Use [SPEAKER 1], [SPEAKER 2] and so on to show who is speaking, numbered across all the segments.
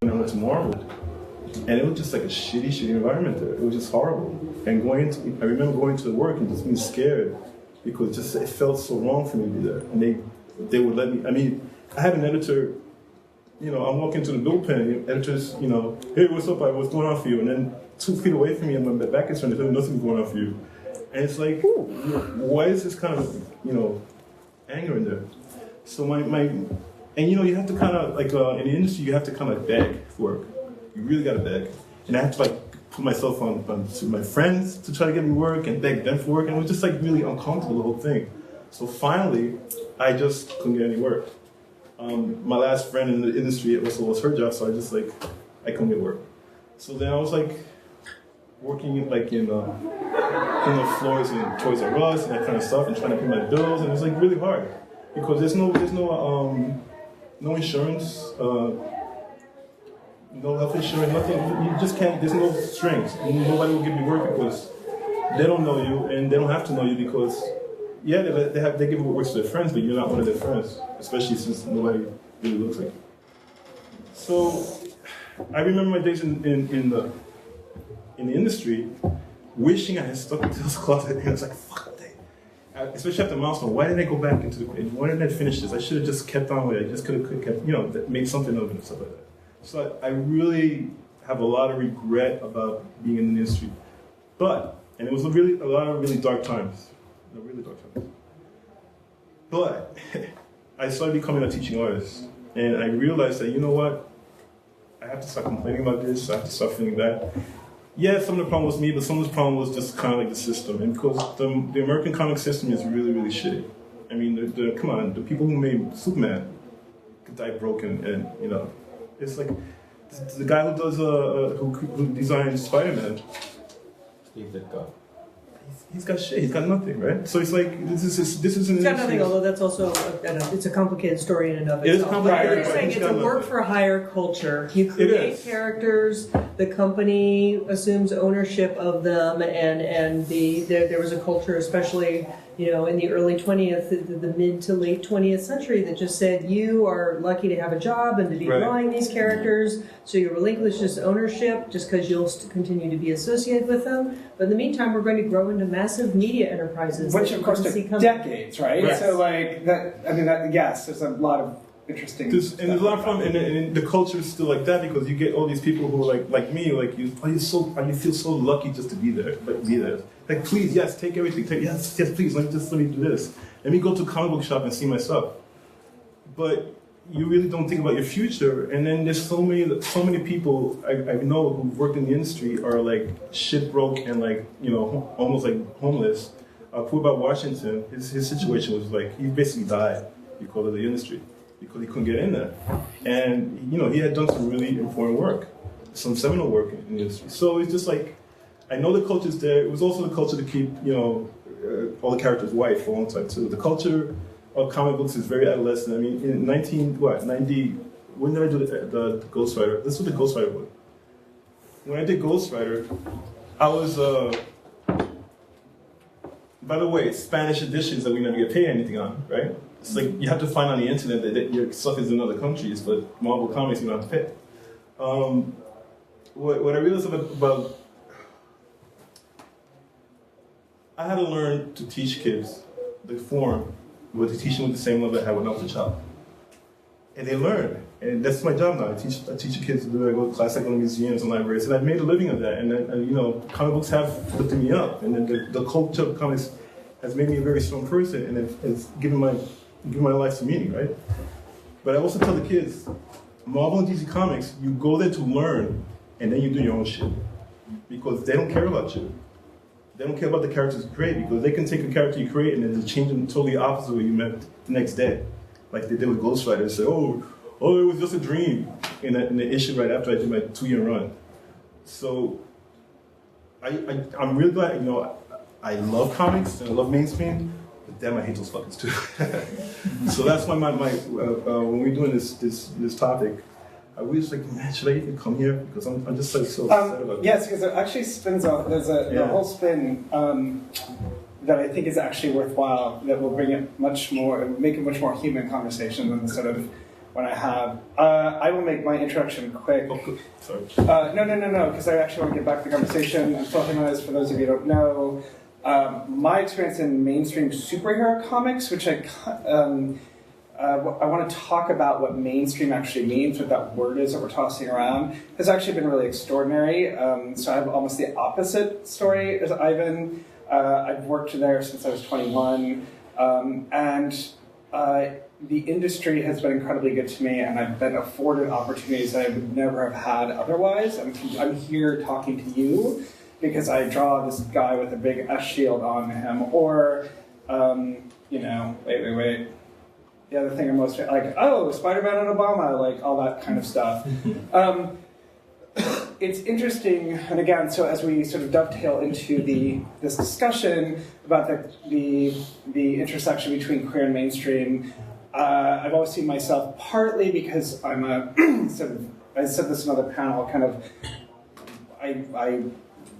[SPEAKER 1] and I went to Marvel, and it was just like a shitty environment there. It was just horrible. And I remember going to work and just being scared because it felt so wrong for me to be there. And they would let me. I mean, I had an editor. You know, I'm walking to the bullpen, and the editor's, you know, hey, what's up? What's going on for you? And then 2 feet away from me, and my back is turned, there's nothing going on for you. And it's like, why is this kind of, you know, anger in there? So and you know, you have to kind of, like, in the industry, you have to kind of beg for work. You really got to beg. And I had to, like, put myself on to my friends to try to get me work and beg them for work. And it was just, like, really uncomfortable, the whole thing. So finally, I just couldn't get any work. My last friend in the industry, it was her job, so I couldn't get work. So then I was, like, working, like, in the floors in Toys R Us and that kind of stuff, and trying to pay my bills, and it was, like, really hard. Because there's no insurance, no health insurance, nothing. You just can't. There's no strings. Nobody will give you work because they don't know you, and they don't have to know you because, yeah, they give work to their friends, but you're not one of their friends, especially since nobody really looks like you. So I remember my days in the industry, wishing I had stuck into this closet, and it's like, fuck. Especially after Milestone, why didn't I go back into the creative? Why didn't I finish this? I should have just kept on with it. I just could have kept, you know, made something of it and stuff like that. So I really have a lot of regret about being in the industry. And it was a lot of really dark times. Really dark times. But I started becoming a teaching artist. And I realized that, you know what? I have to start complaining about this. I have to start feeling that. Yeah, some of the problem was me, but some of the problem was just kind of like the system. And because the American comic system is really, really shitty. I mean, come on, the people who made Superman died broken, and you know, it's like the guy who does who designed Spider-Man. He's got shit. He's got nothing, right? So it's like this is an.
[SPEAKER 2] He's got nothing. Although that's also it's a complicated story in and of itself.
[SPEAKER 1] It is complicated.
[SPEAKER 2] But you're saying it's a work for hire culture. You create characters. The company assumes ownership of them, and there was a culture, especially in the early 20th, the mid to late 20th century, that just said you are lucky to have a job and to be drawing these characters, so you relinquish this ownership just because you'll continue to be associated with them. But in the meantime, we're going to grow into massive media enterprises,
[SPEAKER 3] which of course took decades, right? Yes. So like that, I mean, yes, there's a lot of interesting.
[SPEAKER 1] And there's a lot of fun, and the culture is still like that because you get all these people who are like me, like you feel so lucky just to be there, Like, please, yes, take everything. Yes, please, let me do this. Let me go to a comic book shop and see my stuff. But you really don't think about your future. And then there's so many people I know who've worked in the industry are like shit broke and like, almost like homeless. Poor Washington, his situation was like, he basically died because of the industry, because he couldn't get in there. And, he had done some really important work, some seminal work in the industry. So it's just like, I know the culture's there. It was also the culture to keep, all the characters white for a long time too. The culture of comic books is very adolescent. I mean, in 90, when did I do the Ghost Rider? This was the Ghost Rider one. When I did Ghost Rider, I was, by the way, Spanish editions that we never get paid anything on, right? It's like you have to find on the internet that your stuff is in other countries, but Marvel Comics you don't have to pay. What I realized about I had to learn to teach kids the form, but to teach them with the same level I had when I was a child. And they learn, and that's my job now. I teach the kids to do it. I go to class, I go to museums and libraries, and I've made a living of that. And then, comic books have lifted me up, and then the culture of comics has made me a very strong person, and it's given my life some meaning, right? But I also tell the kids, Marvel and DC Comics, you go there to learn, and then you do your own shit, because they don't care about you. They don't care about the characters you create, because they can take a character you create and then change them totally opposite of what you meant the next day. Like they did with Ghost Rider. They say, oh, it was just a dream in the issue right after I did my 2-year run. So I'm really glad, I love comics and I love mainstream, but damn, I hate those fuckers too. So that's why when we're doing this topic, I was like, man, should I even come here? Because I'm just like so upset about it.
[SPEAKER 3] Yes, because it actually spins off. There's a whole spin that I think is actually worthwhile. That will bring it make a much more human conversation than the sort of when I have. I will make my introduction quick.
[SPEAKER 1] Okay. Sorry.
[SPEAKER 3] No, because I actually want to get back to the conversation. I'm Phil Jiminez, for those of you who don't know. My experience in mainstream superhero comics, which I want to talk about what mainstream actually means, what that word is that we're tossing around, has actually been really extraordinary. So I have almost the opposite story as Ivan. I've worked there since I was 21, and the industry has been incredibly good to me, and I've been afforded opportunities that I would never have had otherwise. I'm here talking to you because I draw this guy with a big S shield on him, or, wait. The other thing I'm most, Spider-Man and Obama, like all that kind of stuff. It's interesting, and again, so as we sort of dovetail into this discussion about the intersection between queer and mainstream, I've always seen myself partly because I'm a I said this in another panel, I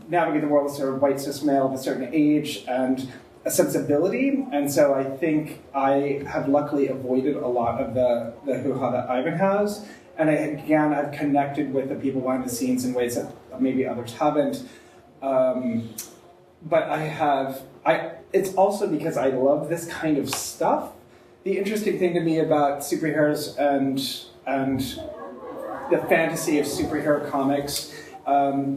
[SPEAKER 3] navigate the world as sort of white cis male of a certain age and a sensibility, and so I think I have luckily avoided a lot of the hoo-ha that Ivan has, and I've connected with the people behind the scenes in ways that maybe others haven't. But it's also because I love this kind of stuff. The interesting thing to me about superheroes and the fantasy of superhero comics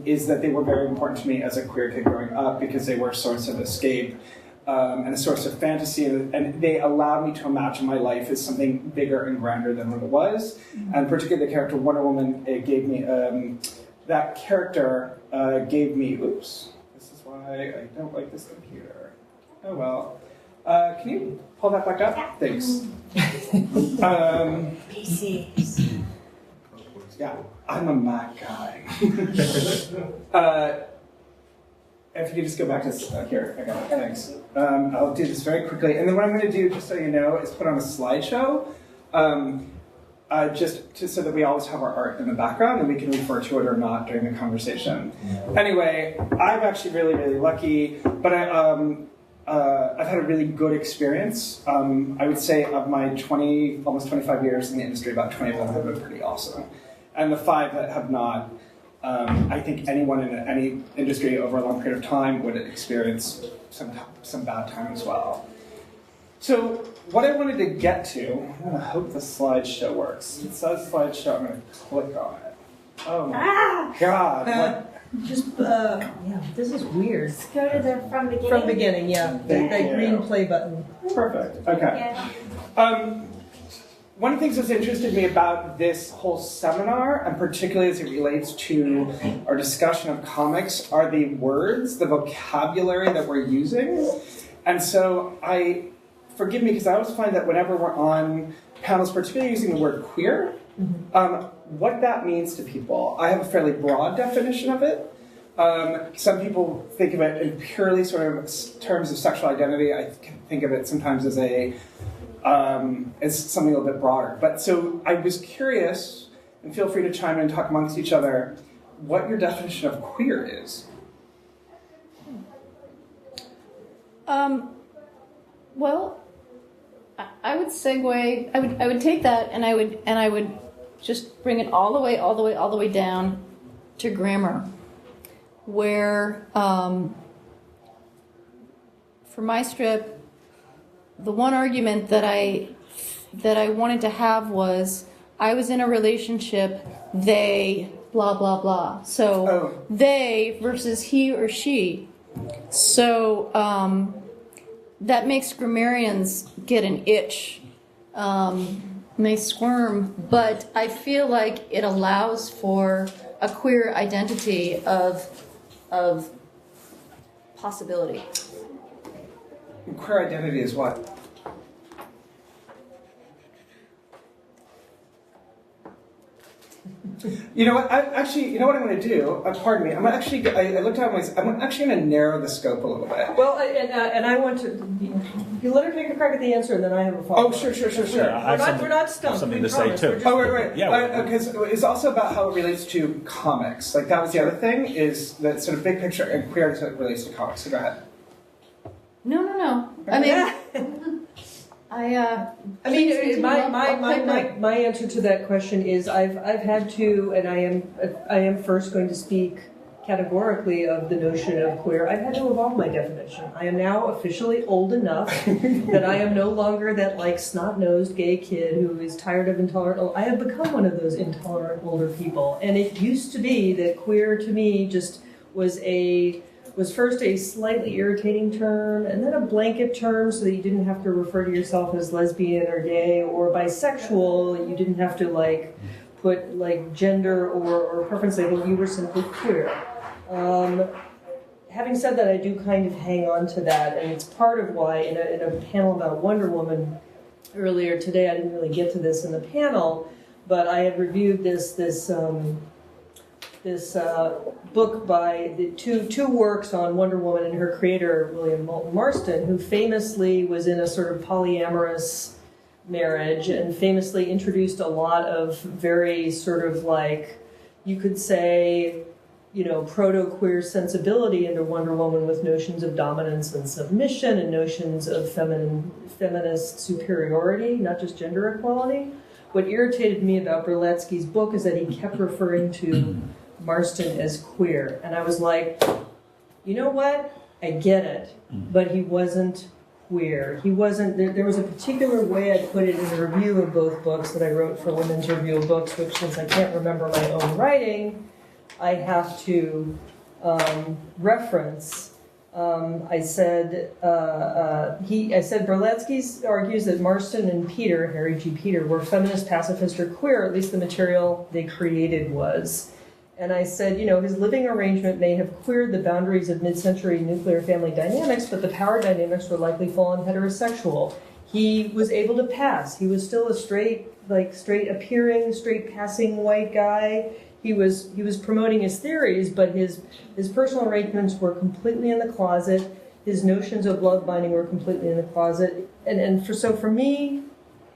[SPEAKER 3] is that they were very important to me as a queer kid growing up because they were a source of escape and a source of fantasy, and they allowed me to imagine my life as something bigger and grander than what it was. And particularly the character Wonder Woman, it gave me, that character gave me, oops, this is why I don't like this computer. Oh well. Can you pull that back up? Yeah. Thanks.
[SPEAKER 4] PCs.
[SPEAKER 3] Yeah, I'm a Mac guy. If you could just go back to here, I got it, thanks. I'll do this very quickly. And then what I'm going to do, just so you know, is put on a slideshow, just so that we always have our art in the background and we can refer to it or not during the conversation. Anyway, I'm actually really, really lucky, but I've had a really good experience. I would say of my almost 25 years in the industry, about 20 of them have been pretty awesome. And the 5 that have not, I think anyone in any industry over a long period of time would experience some bad time as well. So what I wanted to get to, I'm going to hope the slideshow works. It says slideshow, I'm going to click on it. Oh my God.
[SPEAKER 2] This is weird.
[SPEAKER 4] Let's go to the from beginning.
[SPEAKER 2] From beginning, yeah. That green play button.
[SPEAKER 3] Perfect. Okay. One of the things that's interested me about this whole seminar, and particularly as it relates to our discussion of comics, are the words, the vocabulary that we're using. And so forgive me, because I always find that whenever we're on panels, particularly using the word queer, what that means to people. I have a fairly broad definition of it. Some people think of it in purely sort of terms of sexual identity. I think of it sometimes as something a little bit broader. But so I was curious, and feel free to chime in and talk amongst each other, what your definition of queer is.
[SPEAKER 5] Well, I would segue. I would take that, and I would just bring it all the way down to grammar, where for my strip, the one argument that I wanted to have was I was in a relationship, they blah blah blah. So they versus he or she. So that makes grammarians get an itch. They squirm, but I feel like it allows for a queer identity of possibility.
[SPEAKER 3] Queer identity is what? You know what? You know what I'm going to do? Pardon me. I looked at I'm actually going to narrow the scope a little bit.
[SPEAKER 2] Well, and I want to. You let her take a crack at the answer, and then I have a follow-up.
[SPEAKER 3] Oh, sure.
[SPEAKER 2] We're not stumped.
[SPEAKER 6] Something
[SPEAKER 2] we
[SPEAKER 6] to say
[SPEAKER 2] promise.
[SPEAKER 6] too.
[SPEAKER 3] Right.
[SPEAKER 6] Yeah.
[SPEAKER 3] Because it's also about how it relates to comics. Like that was the other thing, is that sort of big picture and queer as it relates to comics. So go ahead.
[SPEAKER 5] No. I mean,
[SPEAKER 2] I
[SPEAKER 5] please
[SPEAKER 2] mean,
[SPEAKER 5] continue.
[SPEAKER 2] my answer to that question is I've had to, and I am first going to speak categorically of the notion of queer. I've had to evolve my definition. I am now officially old enough that I am no longer that like snot-nosed gay kid who is tired of intolerant. I have become one of those intolerant older people, and it used to be that queer to me just was first a slightly irritating term and then a blanket term so that you didn't have to refer to yourself as lesbian or gay or bisexual. You didn't have to like put like gender or preference label. You were simply queer. Having said that, I do kind of hang on to that, and it's part of why in a panel about Wonder Woman earlier today, I didn't really get to this in the panel, but I had reviewed this book by the two works on Wonder Woman and her creator, William Moulton Marston, who famously was in a sort of polyamorous marriage and famously introduced a lot of very sort of like, you could say, you know, proto-queer sensibility into Wonder Woman with notions of dominance and submission and notions of feminist superiority, not just gender equality. What irritated me about Berletsky's book is that he kept referring to Marston as queer. And I was like, you know what? I get it. But he wasn't queer. He wasn't, there was a particular way I put it in the review of both books that I wrote for Women's Review of Books, which since I can't remember my own writing, I have to reference. I said Berletsky argues that Marston and Peter, Harry G. Peter, were feminist, pacifist, or queer, at least the material they created was. And I said, you know, his living arrangement may have queered the boundaries of mid-century nuclear family dynamics, but the power dynamics were likely fallen heterosexual. He was able to pass. He was still a straight appearing, straight passing white guy. He was promoting his theories, but his personal arrangements were completely in the closet. His notions of love binding were completely in the closet. So for me,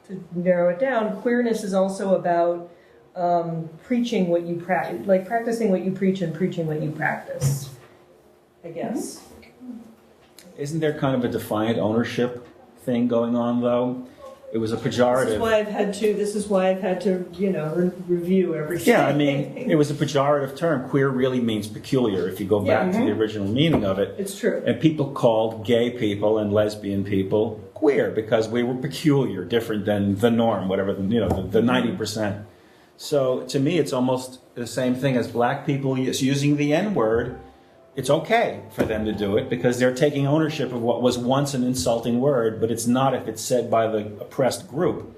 [SPEAKER 2] to narrow it down, queerness is also about preaching what you practice, like practicing what you preach and preaching what you practice, I guess.
[SPEAKER 6] Isn't there kind of a defiant ownership thing going on, though? It was a pejorative.
[SPEAKER 2] This is why I've had to, you know, review everything.
[SPEAKER 6] Yeah, I mean, it was a pejorative term. Queer really means peculiar if you go back to the original meaning of it.
[SPEAKER 2] It's true.
[SPEAKER 6] And people called gay people and lesbian people queer because we were peculiar, different than the norm, whatever, the 90%. So to me, it's almost the same thing as black people using the N-word. It's okay for them to do it because they're taking ownership of what was once an insulting word, but it's not if it's said by the oppressed group.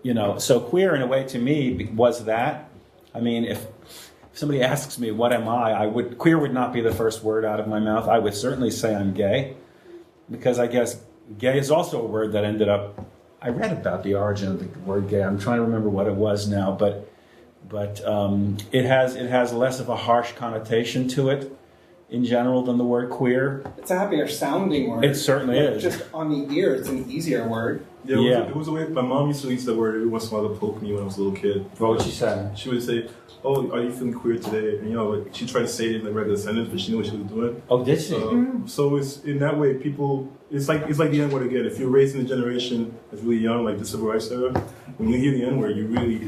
[SPEAKER 6] You know, so queer in a way to me was that. I mean, if somebody asks me, what am I, queer would not be the first word out of my mouth. I would certainly say I'm gay because I guess gay is also a word that ended up, I read about the origin of the word gay. I'm trying to remember what it was now, but it has less of a harsh connotation to it in general than the word queer.
[SPEAKER 3] It's a happier sounding word.
[SPEAKER 6] It certainly is.
[SPEAKER 3] Just on the ear, it's an easier word.
[SPEAKER 1] Yeah, it was a way. My mom used to use the word every once in a while to poke me when I was a little kid.
[SPEAKER 6] What would she say?
[SPEAKER 1] She would say, "Oh, are you feeling queer today?" And like, she tried to say it in the regular sentence, but she knew what she was doing.
[SPEAKER 6] Oh, did she?
[SPEAKER 1] So it's in that way, people. It's like the N-word again. If you're raised in a generation that's really young, like the civil rights era, when you hear the N-word, you really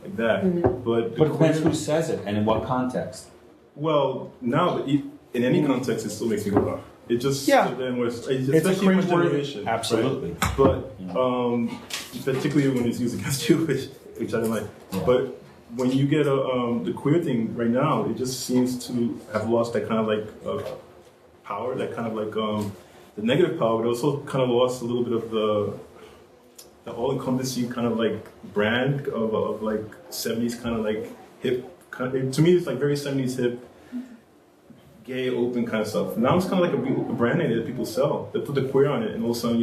[SPEAKER 1] like that. But
[SPEAKER 6] depends who says it and in what context.
[SPEAKER 1] Well, now in any context, it still makes me go off. It just
[SPEAKER 6] it's
[SPEAKER 1] especially
[SPEAKER 6] a cringe
[SPEAKER 1] for
[SPEAKER 6] word.
[SPEAKER 1] generation,
[SPEAKER 6] Absolutely.
[SPEAKER 1] Right? But particularly when it's used against you, which I don't like. Yeah. But when you get the queer thing right now, it just seems to have lost that kind of like power, that kind of like the negative power, but also kind of lost a little bit of the all-encompassing kind of like brand of like 70s kind of like hip. To me, it's like very 70s hip. Gay, open kind of stuff. Now it's kind of like a brand name that people sell. They put the queer on it, and all of a sudden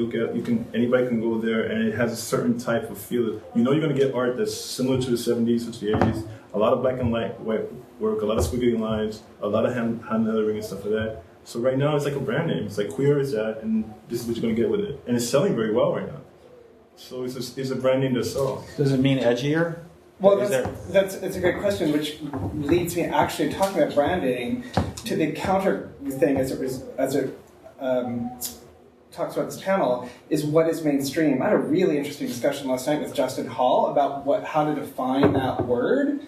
[SPEAKER 1] anybody can go there, and it has a certain type of feel. You know, you're going to get art that's similar to the 70s or to the 80s. A lot of black and white work, a lot of squiggly lines, a lot of hand lettering and stuff like that. So right now it's like a brand name. It's like queer is that, and this is what you're going to get with it, and it's selling very well right now. So it's a brand name to sell.
[SPEAKER 6] Does it mean edgier?
[SPEAKER 3] Well, that's a great question, which leads me actually talking about branding to the counter thing as it talks about this panel is what is mainstream. I had a really interesting discussion last night with Justin Hall about how to define that word.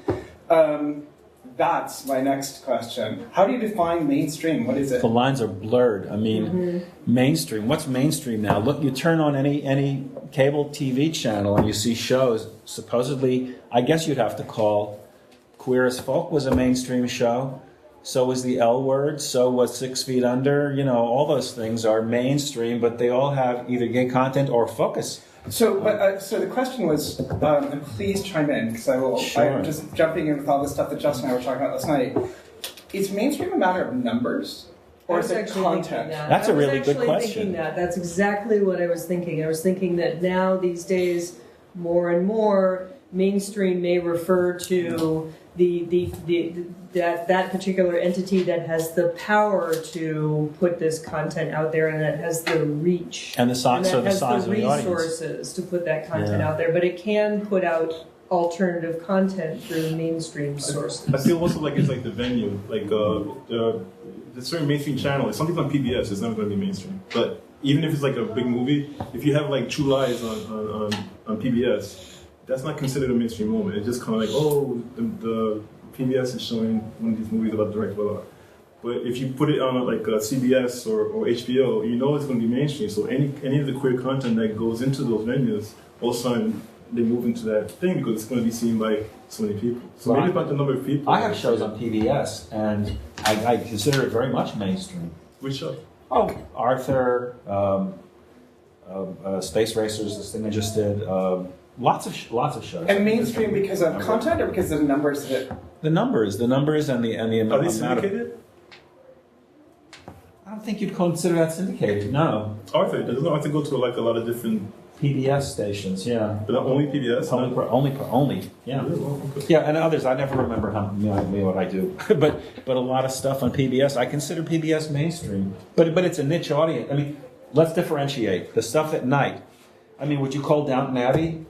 [SPEAKER 3] That's my next question. How do you define mainstream? What is it?
[SPEAKER 6] The lines are blurred. I mean, mainstream. What's mainstream now? Look, you turn on any cable TV channel and you see shows. Supposedly, I guess you'd have to call Queer as Folk was a mainstream show. So was the L Word. So was 6 Feet Under. You know, all those things are mainstream, but they all have either gay content or focus.
[SPEAKER 3] So, so the question was, and please chime in, because I'm just jumping in with all the stuff that Justin and I were talking about last night. Is mainstream a matter of numbers, or is it content?
[SPEAKER 6] That's a really good question.
[SPEAKER 2] That's exactly what I was thinking. I was thinking that now, these days, more and more, mainstream may refer to that particular entity that has the power to put this content out there, and that has the reach
[SPEAKER 6] and the size of the audience,
[SPEAKER 2] resources to put that content out there. But it can put out alternative content through mainstream sources.
[SPEAKER 1] I feel also like it's like the venue, like the certain mainstream channel. If something's on PBS, it's never going to be mainstream. But even if it's like a big movie, if you have like True Lies on PBS. That's not considered a mainstream moment. It's just kind of like, oh, the PBS is showing one of these movies about direct, blah, blah. But if you put it on like CBS or HBO, you know it's going to be mainstream. So any of the queer content that goes into those venues, all of a sudden they move into that thing because it's going to be seen by so many people. So maybe about the number of people.
[SPEAKER 6] I have shows on PBS, and I consider it very much mainstream.
[SPEAKER 1] Which show?
[SPEAKER 6] Oh, Arthur, Space Racers, this thing I just did. Lots of shows.
[SPEAKER 3] And mainstream because of content or because of the numbers that...
[SPEAKER 6] The numbers and the amount.
[SPEAKER 1] Are they syndicated?
[SPEAKER 6] I don't think you'd consider that syndicated. No.
[SPEAKER 1] Arthur doesn't Arthur go to like a lot of different
[SPEAKER 6] PBS stations? Yeah.
[SPEAKER 1] But not only PBS.
[SPEAKER 6] Only. Yeah.
[SPEAKER 1] Okay.
[SPEAKER 6] Yeah, and others. I never remember what I do, but a lot of stuff on PBS. I consider PBS mainstream, but it's a niche audience. I mean, let's differentiate the stuff at night. I mean, would you call Downton Abbey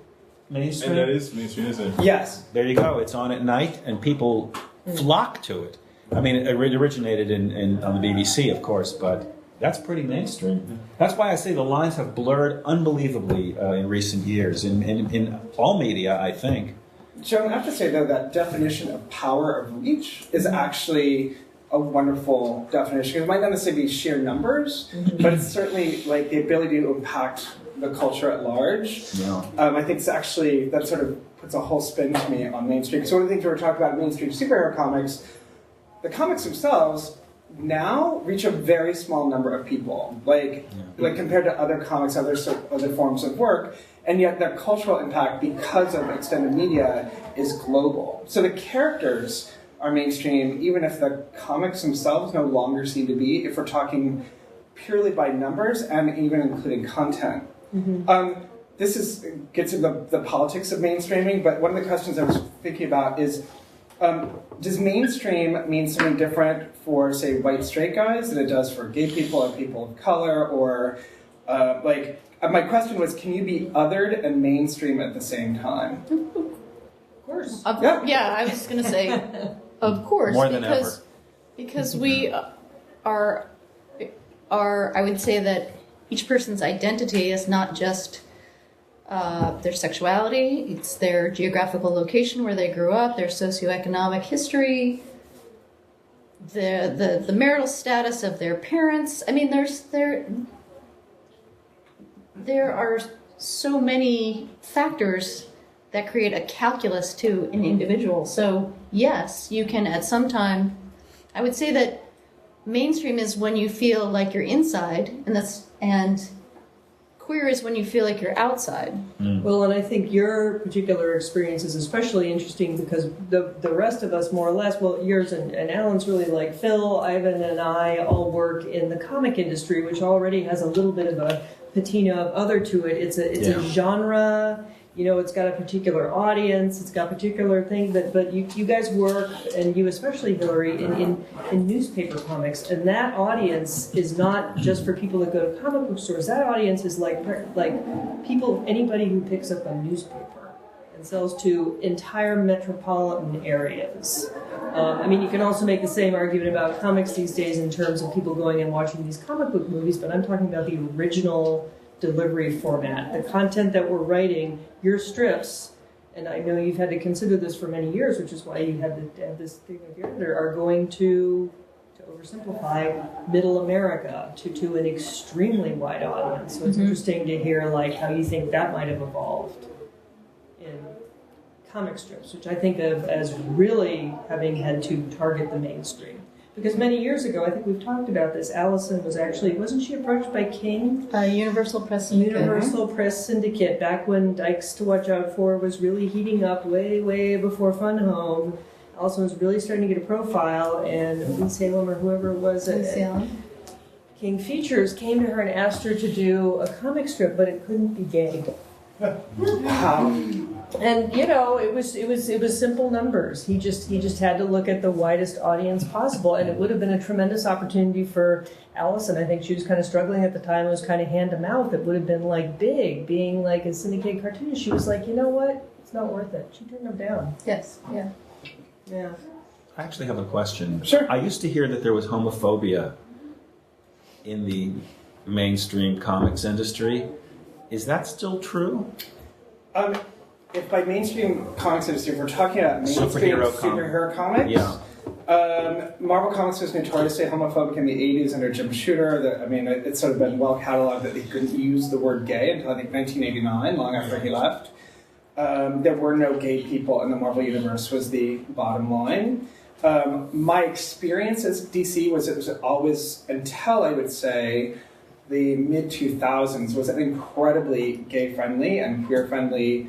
[SPEAKER 6] mainstream?
[SPEAKER 1] And that is mainstream, isn't it?
[SPEAKER 3] Yes.
[SPEAKER 6] There you go. It's on at night, and people flock to it. I mean, it originated on the BBC, of course, but that's pretty mainstream. That's why I say the lines have blurred unbelievably in recent years in all media, I think.
[SPEAKER 3] Joan, I have to say, though, that definition of power of reach is actually a wonderful definition. It might not necessarily be sheer numbers, but it's certainly like the ability to impact the culture at large.
[SPEAKER 6] Yeah.
[SPEAKER 3] I think it's actually, that sort of puts a whole spin to me on mainstream. So one of the things we were talking about in mainstream superhero comics, the comics themselves now reach a very small number of people, like compared to other comics, other forms of work, and yet their cultural impact, because of extended media, is global. So the characters are mainstream, even if the comics themselves no longer seem to be, if we're talking purely by numbers and even including content. This gets into the politics of mainstreaming, but one of the questions I was thinking about is, does mainstream mean something different for, say, white straight guys than it does for gay people or people of color? Or, my question was, can you be othered and mainstream at the same time?
[SPEAKER 2] Of course.
[SPEAKER 5] Yeah, I was going to say, of course.
[SPEAKER 6] More than ever.
[SPEAKER 5] Because we are, I would say that each person's identity is not just their sexuality, it's their geographical location where they grew up, their socioeconomic history, the marital status of their parents. I mean, there are so many factors that create a calculus to an individual. So yes, you can at some time, I would say that mainstream is when you feel like you're inside, and queer is when you feel like you're outside.
[SPEAKER 2] Well, and I think your particular experience is especially interesting because the rest of us, more or less, well, yours and Allan's really like Phil, Ivan, and I all work in the comic industry, which already has a little bit of a patina of other to it. It's a genre. You know, it's got a particular audience, it's got particular things, but you guys work, and you especially, Hillary, in newspaper comics, and that audience is not just for people that go to comic book stores. That audience is like people, anybody who picks up a newspaper. and sells to entire metropolitan areas. I mean, you can also make the same argument about comics these days in terms of people going and watching these comic book movies, but I'm talking about the original delivery format, the content that we're writing, your strips, and I know you've had to consider this for many years, which is why you had to have this thing with your editor, are going to oversimplify middle America to an extremely wide audience. So it's interesting to hear like how you think that might have evolved in comic strips, which I think of as really having had to target the mainstream. Because many years ago, I think we've talked about this, Allison was actually, wasn't she approached by King?
[SPEAKER 5] Universal Press Syndicate.
[SPEAKER 2] Universal Press Syndicate, back when Dykes to Watch Out For was really heating up way, way before Fun Home. Allison was really starting to get a profile, and Lee Salem or whoever it was at King Features came to her and asked her to do a comic strip, but it couldn't be gay. And you know, it was simple numbers. He just had to look at the widest audience possible, and it would have been a tremendous opportunity for Allison. I think she was kind of struggling at the time. It was kind of hand to mouth. It would have been like big, being like a syndicated cartoonist. She was like, you know what? It's not worth it. She turned him down.
[SPEAKER 5] Yes. Yeah.
[SPEAKER 2] Yeah.
[SPEAKER 6] I actually have a question.
[SPEAKER 3] Sure.
[SPEAKER 6] I used to hear that there was homophobia in the mainstream comics industry. Is that still true?
[SPEAKER 3] If by mainstream comics industry, if we're talking about mainstream superhero comics, Marvel Comics was notoriously homophobic in the 80s under Jim Shooter. It's sort of been well cataloged that they couldn't use the word gay until I think 1989, long after he left. There were no gay people in the Marvel Universe was the bottom line. My experience as DC was it was always, until I would say the mid-2000s, was an incredibly gay-friendly and queer-friendly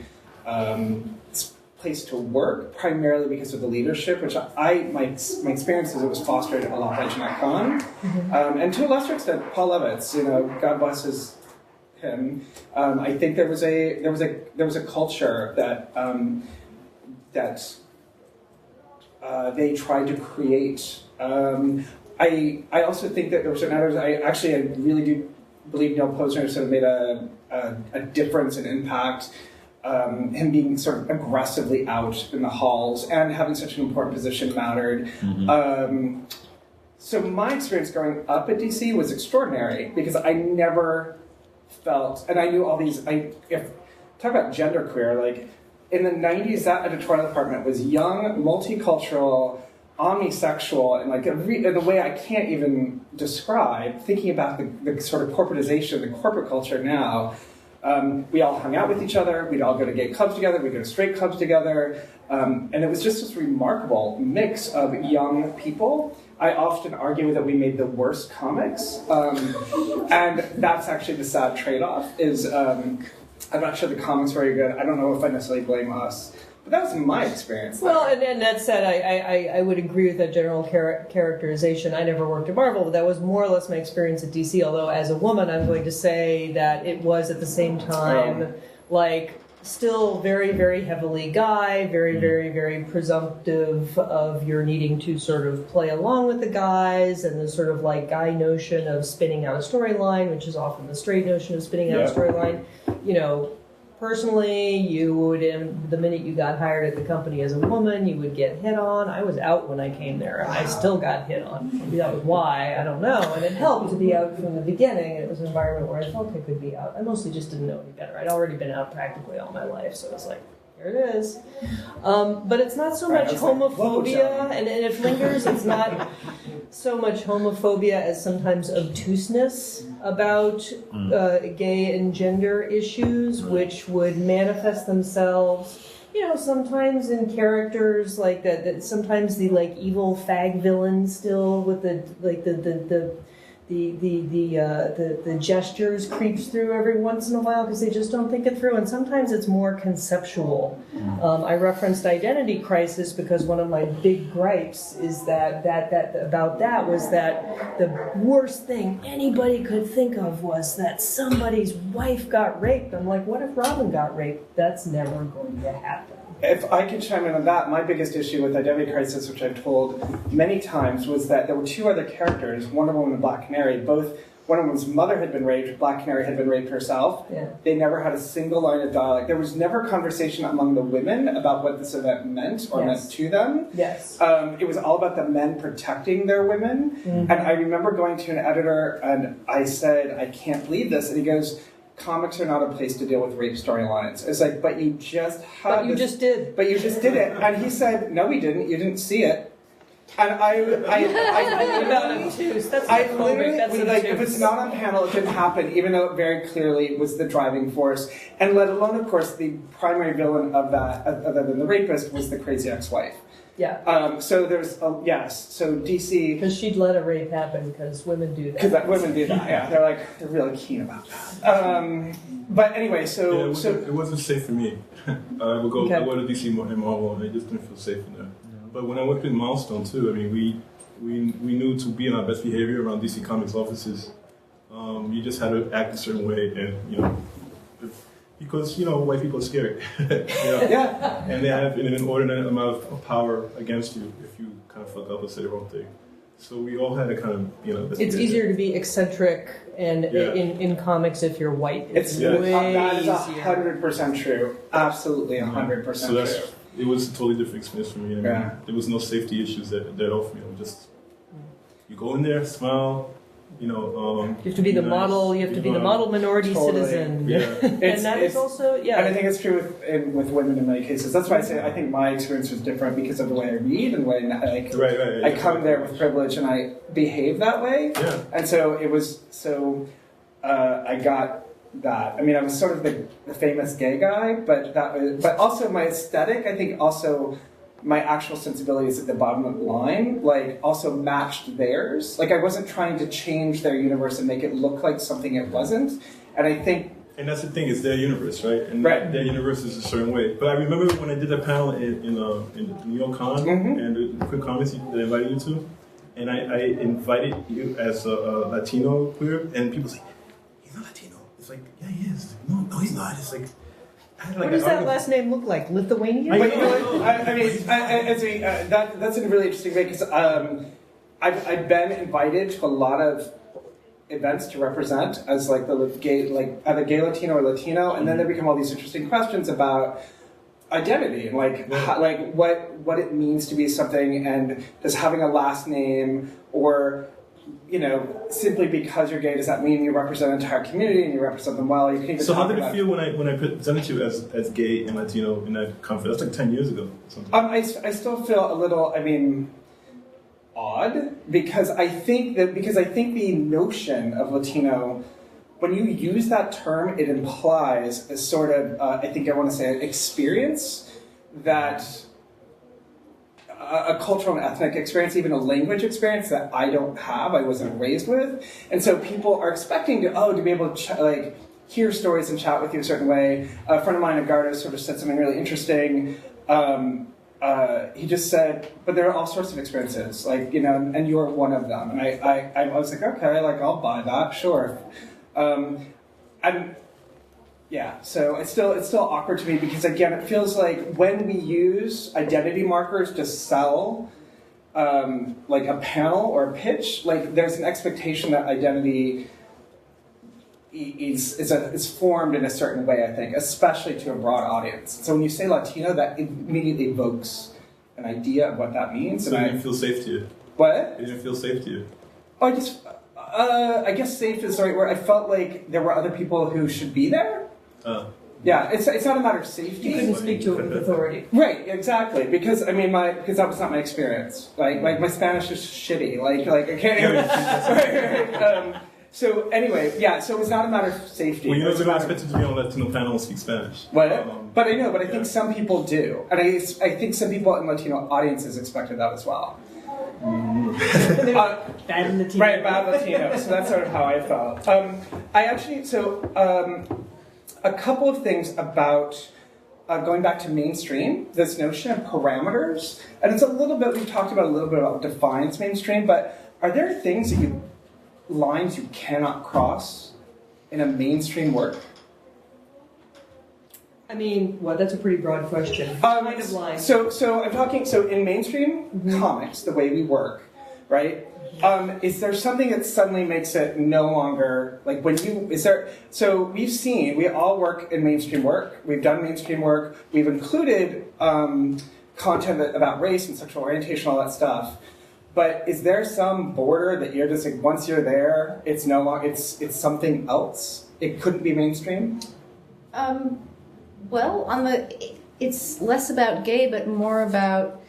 [SPEAKER 3] place to work, primarily because of the leadership, which my experience is it was fostered a lot by Jeanette Kahn, and to a lesser extent Paul Levitz. You know, God bless him. I think there was a culture that they tried to create. I also think that there were certain others. I really do believe Neil Posner sort of made a difference and impact. Him being sort of aggressively out in the halls and having such an important position mattered. So my experience growing up at DC was extraordinary because I never felt, and I knew all these, talk about genderqueer, like in the 90s, that editorial department was young, multicultural, omnisexual, and like in a way I can't even describe, thinking about the sort of corporatization, the corporate culture now. We all hung out with each other, we'd all go to gay clubs together, we'd go to straight clubs together, and it was just this remarkable mix of young people. I often argue that we made the worst comics, and that's actually the sad trade-off, is I'm not sure the comics were very good. I don't know if I necessarily blame us. But that was my experience.
[SPEAKER 2] Well, and that said, I would agree with that general characterization. I never worked at Marvel, but that was more or less my experience at DC, although as a woman, I'm going to say that it was at the same time, like, still very, very heavily guy, very, very, very presumptive of your needing to sort of play along with the guys, and the sort of like guy notion of spinning out a storyline, which is often the straight notion of spinning out a storyline. You know, personally, you would, the minute you got hired at the company as a woman, you would get hit on. I was out when I came there. I still got hit on. Maybe that was why, I don't know. And it helped to be out from the beginning. It was an environment where I felt I could be out. I mostly just didn't know any better. I'd already been out practically all my life, so it was like, here it is. But it's not so much homophobia, and it lingers. It's not so much homophobia as sometimes obtuseness about gay and gender issues, which would manifest themselves, you know, sometimes in characters like that sometimes the like evil fag villain still with the like the gestures creeps through every once in a while because they just don't think it through, and sometimes it's more conceptual. I referenced Identity Crisis because one of my big gripes is that was that the worst thing anybody could think of was that somebody's wife got raped. I'm like, what if Robin got raped? That's never going to happen.
[SPEAKER 3] If I could chime in on that, my biggest issue with Identity Crisis, which I've told many times, was that there were two other characters, Wonder Woman and Black Canary, both one woman's mother had been raped, Black Canary had been raped herself.
[SPEAKER 2] Yeah.
[SPEAKER 3] They never had a single line of dialogue. There was never conversation among the women about what this event meant or meant to them.
[SPEAKER 2] Yes.
[SPEAKER 3] It was all about the men protecting their women. And I remember going to an editor and I said, I can't believe this. And he goes, comics are not a place to deal with rape storylines. It's like, but you just had
[SPEAKER 2] But you just did.
[SPEAKER 3] But you just did it. And he said, no, we didn't. You didn't see it. And I
[SPEAKER 2] About obtuse. That's
[SPEAKER 3] I
[SPEAKER 2] not
[SPEAKER 3] literally,
[SPEAKER 2] comic. That's
[SPEAKER 3] like, if
[SPEAKER 2] obtuse.
[SPEAKER 3] it's not on panel, it didn't happen, even though it very clearly was the driving force. And let alone, of course, the primary villain of that, other than the rapist, was the crazy ex-wife.
[SPEAKER 2] Yeah.
[SPEAKER 3] So there's, yes, so DC...
[SPEAKER 2] Because she'd let a rape happen because women do that.
[SPEAKER 3] Because women do that, yeah. They're really keen about that. But anyway,
[SPEAKER 1] Yeah, it wasn't safe for me. I would go to DC more and more, and I just didn't feel safe in there. But when I worked with Milestone too, I mean, we knew to be in our best behavior around DC Comics offices. You just had to act a certain way, and because white people are scary.
[SPEAKER 3] Yeah.
[SPEAKER 1] And they have an inordinate amount of power against you if you kind of fuck up or say the wrong thing. So we all had to kind of
[SPEAKER 2] It's easier to be eccentric and in comics if you're white. It's way
[SPEAKER 3] that is
[SPEAKER 2] easier.
[SPEAKER 3] 100% true. Absolutely 100%
[SPEAKER 1] so
[SPEAKER 3] true.
[SPEAKER 1] It was a totally different experience for me. I mean, there was no safety issues that off me. It was just, you go in there, smile, you have
[SPEAKER 2] to be the model. You have to be the model minority citizen.
[SPEAKER 1] Yeah.
[SPEAKER 2] And that is also
[SPEAKER 3] And I think it's true with women in many cases. That's why I say I think my experience was different because of the way I read and the way I come there with privilege and I behave that way.
[SPEAKER 1] Yeah.
[SPEAKER 3] And so it was I got that. I mean, I was sort of the famous gay guy, but also my aesthetic. I think also my actual sensibilities at the bottom of the line, also matched theirs. I wasn't trying to change their universe and make it look like something it wasn't. And I think...
[SPEAKER 1] And that's the thing, it's their universe, right? And their universe is a certain way. But I remember when I did that panel in New York Con, and the quick comments that I invited you to, and I invited you as a Latino queer, and people say, he's not Latino. It's like, yeah, he is. No, he's not. It's like...
[SPEAKER 2] What does that last name look like? Lithuanian?
[SPEAKER 3] But you know what? That's a really interesting way because I've been invited to a lot of events to represent as the gay, either gay Latino or Latino, and then there become all these interesting questions about identity and what it means to be something, and does having a last name or simply because you're gay, does that mean you represent an entire community and you represent them well? You can even
[SPEAKER 1] so how did it feel when I presented you as gay and Latino in that conference? That's 10 years ago.
[SPEAKER 3] I still feel a little, odd because I think the notion of Latino, when you use that term, it implies a sort of, an experience that a cultural and ethnic experience, even a language experience that I don't have, I wasn't raised with. And so people are expecting to be able to hear stories and chat with you a certain way. A friend of mine, Agardo, sort of said something really interesting. He just said, but there are all sorts of experiences, and you're one of them. And I was like, okay, I'll buy that, sure. So it's still awkward to me because again, it feels like when we use identity markers to sell a panel or a pitch, there's an expectation that identity is formed in a certain way, I think, especially to a broad audience. So when you say Latino, that immediately evokes an idea of what that means.
[SPEAKER 1] So it didn't feel safe to you?
[SPEAKER 3] What?
[SPEAKER 1] It didn't feel safe to you?
[SPEAKER 3] I guess safe is the right word. I felt like there were other people who should be there. Yeah, it's not a matter of safety.
[SPEAKER 2] You couldn't speak to it with authority.
[SPEAKER 3] Right, exactly. Because because that was not my experience. My Spanish is shitty. I can't. So anyway, so it was not a matter of safety.
[SPEAKER 1] Well, you're not expected to be on a Latino panel and speak Spanish.
[SPEAKER 3] What? But I think some people do, and I think some people in Latino audiences expected that as well.
[SPEAKER 2] Bad Latino.
[SPEAKER 3] Right, bad Latino. So that's sort of how I felt. A couple of things about going back to mainstream, this notion of parameters, and it's we've talked about a little bit about what defines mainstream, but are there things lines you cannot cross in a mainstream work?
[SPEAKER 2] That's a pretty broad question. What kind of line?
[SPEAKER 3] So I'm talking, in mainstream comics, the way we work, right? Is there something that suddenly makes it no longer like when you is there? So we all work in mainstream work. We've done mainstream work. We've included content about race and sexual orientation, all that stuff. But is there some border that you're just like once you're there, it's no longer it's something else? It couldn't be mainstream.
[SPEAKER 5] Well, it's less about gay, but more about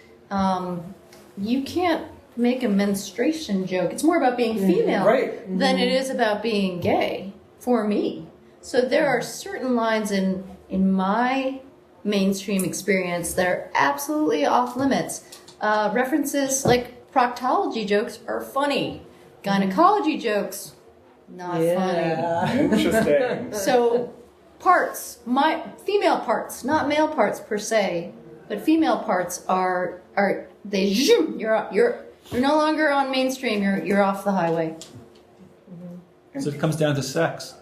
[SPEAKER 5] you can't make a menstruation joke. It's more about being female than it is about being gay for me. So there are certain lines in my mainstream experience that are absolutely off limits. References like proctology jokes are funny. Gynecology jokes, not funny.
[SPEAKER 3] Interesting.
[SPEAKER 5] So parts, female parts, not male parts per se, but female parts are you're no longer on mainstream. You're off the highway.
[SPEAKER 6] So it comes down to sex.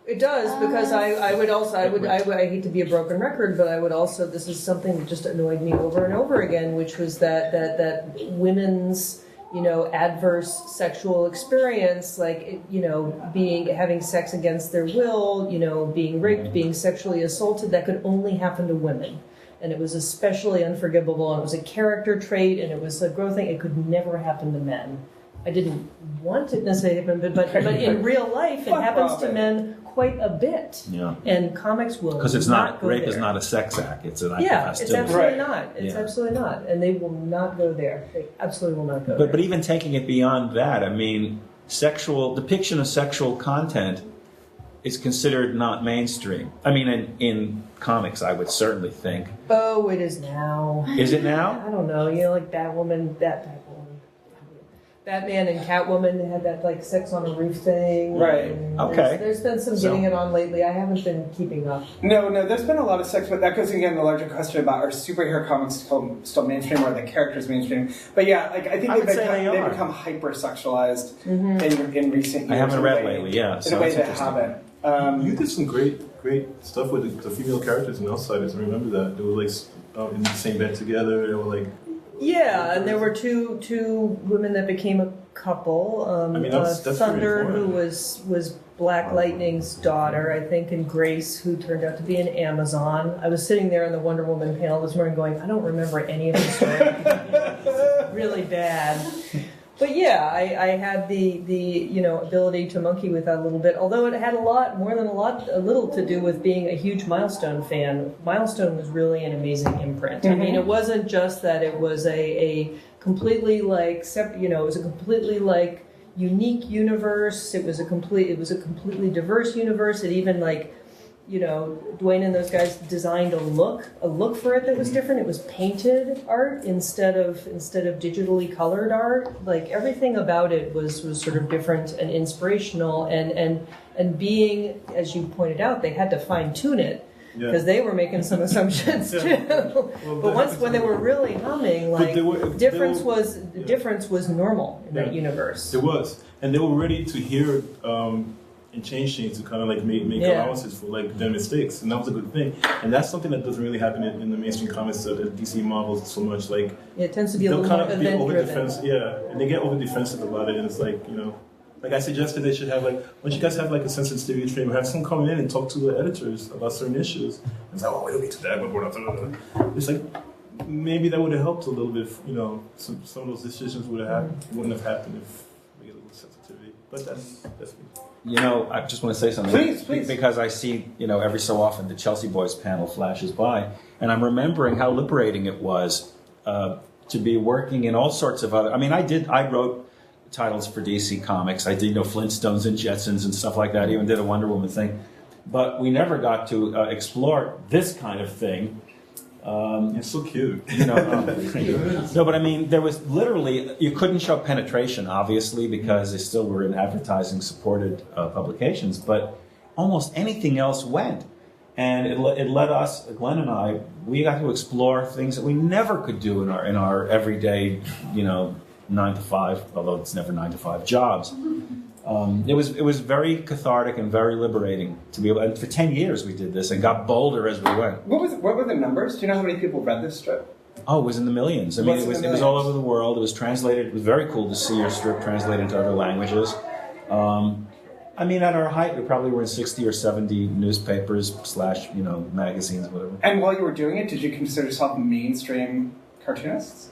[SPEAKER 2] It does, because I would also, I hate to be a broken record, but I would also, this is something that just annoyed me over and over again, which was that women's, adverse sexual experience, like, having sex against their will, being raped, being sexually assaulted, that could only happen to women. And it was especially unforgivable, and it was a character trait, and it was a growth thing. It could never happen to men. I didn't want it necessarily to happen, but in real life, it happens to men quite a bit.
[SPEAKER 6] Yeah.
[SPEAKER 2] And comics will
[SPEAKER 6] Because it's
[SPEAKER 2] not
[SPEAKER 6] not
[SPEAKER 2] go
[SPEAKER 6] rape
[SPEAKER 2] there.
[SPEAKER 6] is not a sex act. It's an act of
[SPEAKER 2] Yeah,
[SPEAKER 6] hostility.
[SPEAKER 2] it's absolutely
[SPEAKER 3] Right.
[SPEAKER 2] not. It's
[SPEAKER 6] Yeah.
[SPEAKER 2] absolutely not. And they will not go there. They absolutely will not go there.
[SPEAKER 6] But even taking it beyond that, I mean, sexual depiction of sexual content is considered not mainstream. I mean, in comics, I would certainly think.
[SPEAKER 2] Oh, it is now.
[SPEAKER 6] Is it now?
[SPEAKER 2] I don't know. Like Batwoman, Batman and Catwoman had that like sex on a roof thing.
[SPEAKER 3] Right.
[SPEAKER 2] And
[SPEAKER 6] Okay.
[SPEAKER 2] There's been some getting it on lately. I haven't been keeping up.
[SPEAKER 3] No, there's been a lot of sex, but that goes again to the larger question about are superhero comics still mainstream or are the characters mainstream? But yeah, like I think
[SPEAKER 6] I would say
[SPEAKER 3] they've
[SPEAKER 6] are.
[SPEAKER 3] become hyper-sexualized in recent years.
[SPEAKER 6] I haven't
[SPEAKER 3] in a
[SPEAKER 6] read
[SPEAKER 3] way-
[SPEAKER 6] lately, yeah.
[SPEAKER 3] In
[SPEAKER 6] So
[SPEAKER 3] a way
[SPEAKER 6] it's
[SPEAKER 3] that
[SPEAKER 6] interesting.
[SPEAKER 3] haven't.
[SPEAKER 1] You did some great stuff with the female characters in Outsiders. I remember that. They were like in the same bed together. They were like.
[SPEAKER 2] Yeah, and there were two women that became a couple.
[SPEAKER 1] That's
[SPEAKER 2] Thunder,
[SPEAKER 1] pretty
[SPEAKER 2] who
[SPEAKER 1] important.
[SPEAKER 2] was Black Lightning's daughter, I think, and Grace, who turned out to be an Amazon. I was sitting there in the Wonder Woman panel this morning going, I don't remember any of the story. It's really bad. But yeah, I had the ability to monkey with that a little bit, although it had a little to do with being a huge Milestone fan. Milestone was really an amazing imprint. I mean, it wasn't just that it was a completely like it was a completely like unique universe. It was a completely diverse universe. It even like Dwayne and those guys designed a look for it that was different. It was painted art instead of digitally colored art. Like everything about it was sort of different and inspirational and being, as you pointed out, they had to fine tune it because they were making some assumptions too. But when they were really humming, like difference was normal in that universe.
[SPEAKER 1] It was, and they were ready to hear and change things to kind of like make allowances for like their mistakes, and that was a good thing. And that's something that doesn't really happen in the mainstream comics of DC Marvels so much. Like
[SPEAKER 2] it tends to be a
[SPEAKER 1] they'll
[SPEAKER 2] little
[SPEAKER 1] kind
[SPEAKER 2] more
[SPEAKER 1] of be over
[SPEAKER 2] event-driven.
[SPEAKER 1] defensive, and they get over defensive about it. And it's like like I suggested, they should have like once you guys have like a sensitivity training, have someone come in and talk to the editors about certain issues. It's like, oh, we don't need to that, but we're not. It's like maybe that would have helped a little bit. Some of those decisions wouldn't have happened if we get a little sensitivity. But that's me.
[SPEAKER 6] I just want to say something.
[SPEAKER 3] Please.
[SPEAKER 6] Because I see, every so often the Chelsea Boys panel flashes by, and I'm remembering how liberating it was to be working in all sorts of other. I mean, I wrote titles for DC Comics. I did, Flintstones and Jetsons and stuff like that. I even did a Wonder Woman thing. But we never got to explore this kind of thing.
[SPEAKER 1] It's so cute.
[SPEAKER 6] No, but I mean, there was literally, you couldn't show penetration, obviously, because they still were in advertising-supported publications, but almost anything else went. And it let us, Glenn and I, we got to explore things that we never could do in our everyday, 9 to 5, although it's never 9 to 5 jobs. It was very cathartic and very liberating to be able. And for 10 years we did this and got bolder as we went.
[SPEAKER 3] What were the numbers? Do you know how many people read this strip?
[SPEAKER 6] Oh, it was in the millions. I mean, it was all over the world. It was translated. It was very cool to see your strip translated into other languages. I mean, at our height, we probably were in 60 or 70 newspapers / magazines, whatever.
[SPEAKER 3] And while you were doing it, did you consider yourself mainstream cartoonists?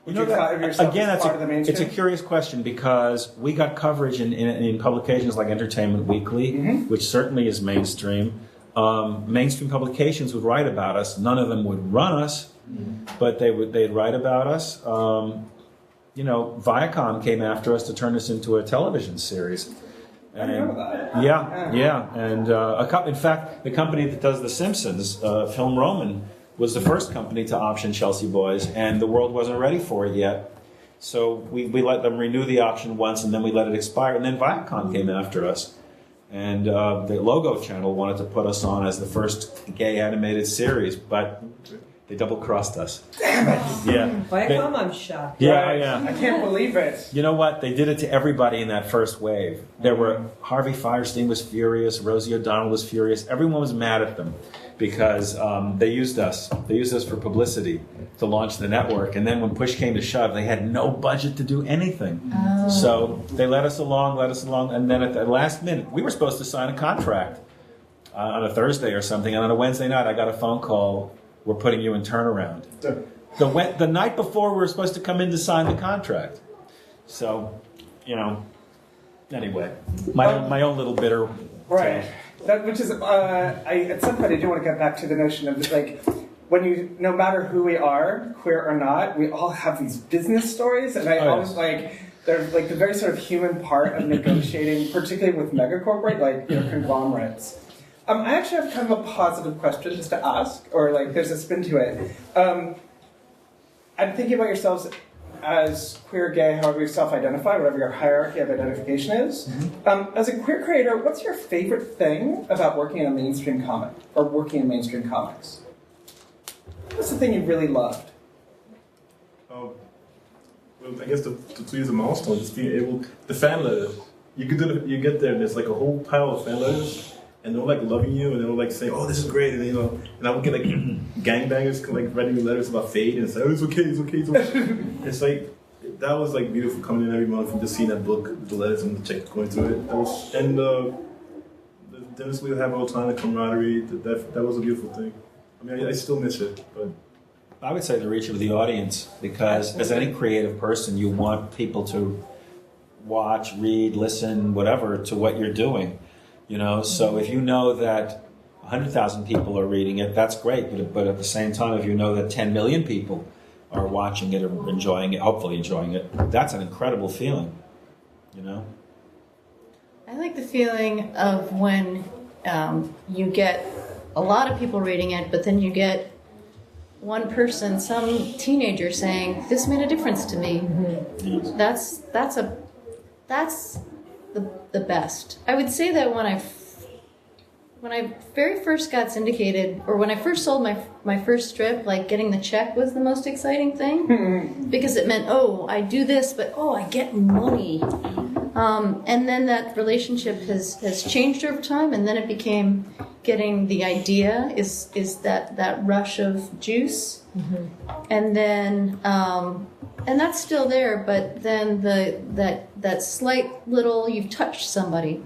[SPEAKER 3] Would you thought of yourself as part of the mainstream?
[SPEAKER 6] It's a curious question because we got coverage in publications like Entertainment Weekly, which certainly is mainstream. Mainstream publications would write about us. None of them would run us, but they'd write about us. Viacom came after us to turn us into a television series.
[SPEAKER 3] I remember that.
[SPEAKER 6] Yeah. And in fact, the company that does The Simpsons, Film Roman, was the first company to option Chelsea Boys, and the world wasn't ready for it yet. So we let them renew the option once, and then we let it expire, and then Viacom came after us. And the Logo Channel wanted to put us on as the first gay animated series, but they double-crossed us.
[SPEAKER 3] Damn it!
[SPEAKER 6] Yeah.
[SPEAKER 2] Viacom, I'm shocked.
[SPEAKER 6] Yeah.
[SPEAKER 3] I can't believe it.
[SPEAKER 6] You know what? They did it to everybody in that first wave. There were Harvey Fierstein was furious, Rosie O'Donnell was furious. Everyone was mad at them because they used us. They used us for publicity to launch the network. And then when push came to shove, they had no budget to do anything.
[SPEAKER 5] Oh.
[SPEAKER 6] So they let us along. And then at the last minute, we were supposed to sign a contract on a Thursday or something. And on a Wednesday night, I got a phone call. We're putting you in turnaround. The night before we were supposed to come in to sign the contract. So, anyway, my own little bitter.
[SPEAKER 3] Right. That, which is, at some point I do want to get back to the notion of no matter who we are, queer or not, we all have these business stories, and I always they're like the very sort of human part of negotiating, particularly with megacorporate, conglomerates. I actually have kind of a positive question just to ask, or there's a spin to it. I'm thinking about yourselves as queer, gay, however you self-identify, whatever your hierarchy of identification is. As a queer creator, what's your favorite thing about working in a mainstream comic, or working in mainstream comics? What's the thing you really loved?
[SPEAKER 1] Well, I guess to use a milestone, just being able, the fan letters. You get there, and there's like a whole pile of fan letters, and they're like loving you, and they're like saying, "Oh, this is great," and and I would get like gangbangers writing me letters about fate and say, "Oh, it's okay." It's like that was like beautiful coming in every month and just seeing that book, the letters, and the check going through it. The dinners we would have all the time, the camaraderie, that was a beautiful thing. I mean, I still miss it, but.
[SPEAKER 6] I would say the reach of the audience, because as any creative person, you want people to watch, read, listen, whatever, to what you're doing. So if you know that 100,000 people are reading it, that's great. But at the same time, if you know that 10 million people are watching it or enjoying it, hopefully enjoying it, that's an incredible feeling.
[SPEAKER 5] I like the feeling of when you get a lot of people reading it, but then you get one person, some teenager, saying, "This made a difference to me." Mm-hmm. That's the best. I would say that when I very first got syndicated, or when I first sold my first strip, getting the check was the most exciting thing, because it meant, oh, I do this, but I get money. And then that relationship has changed over time, and then it became getting the idea is that rush of juice, and then and that's still there, but then that slight little, you've touched somebody,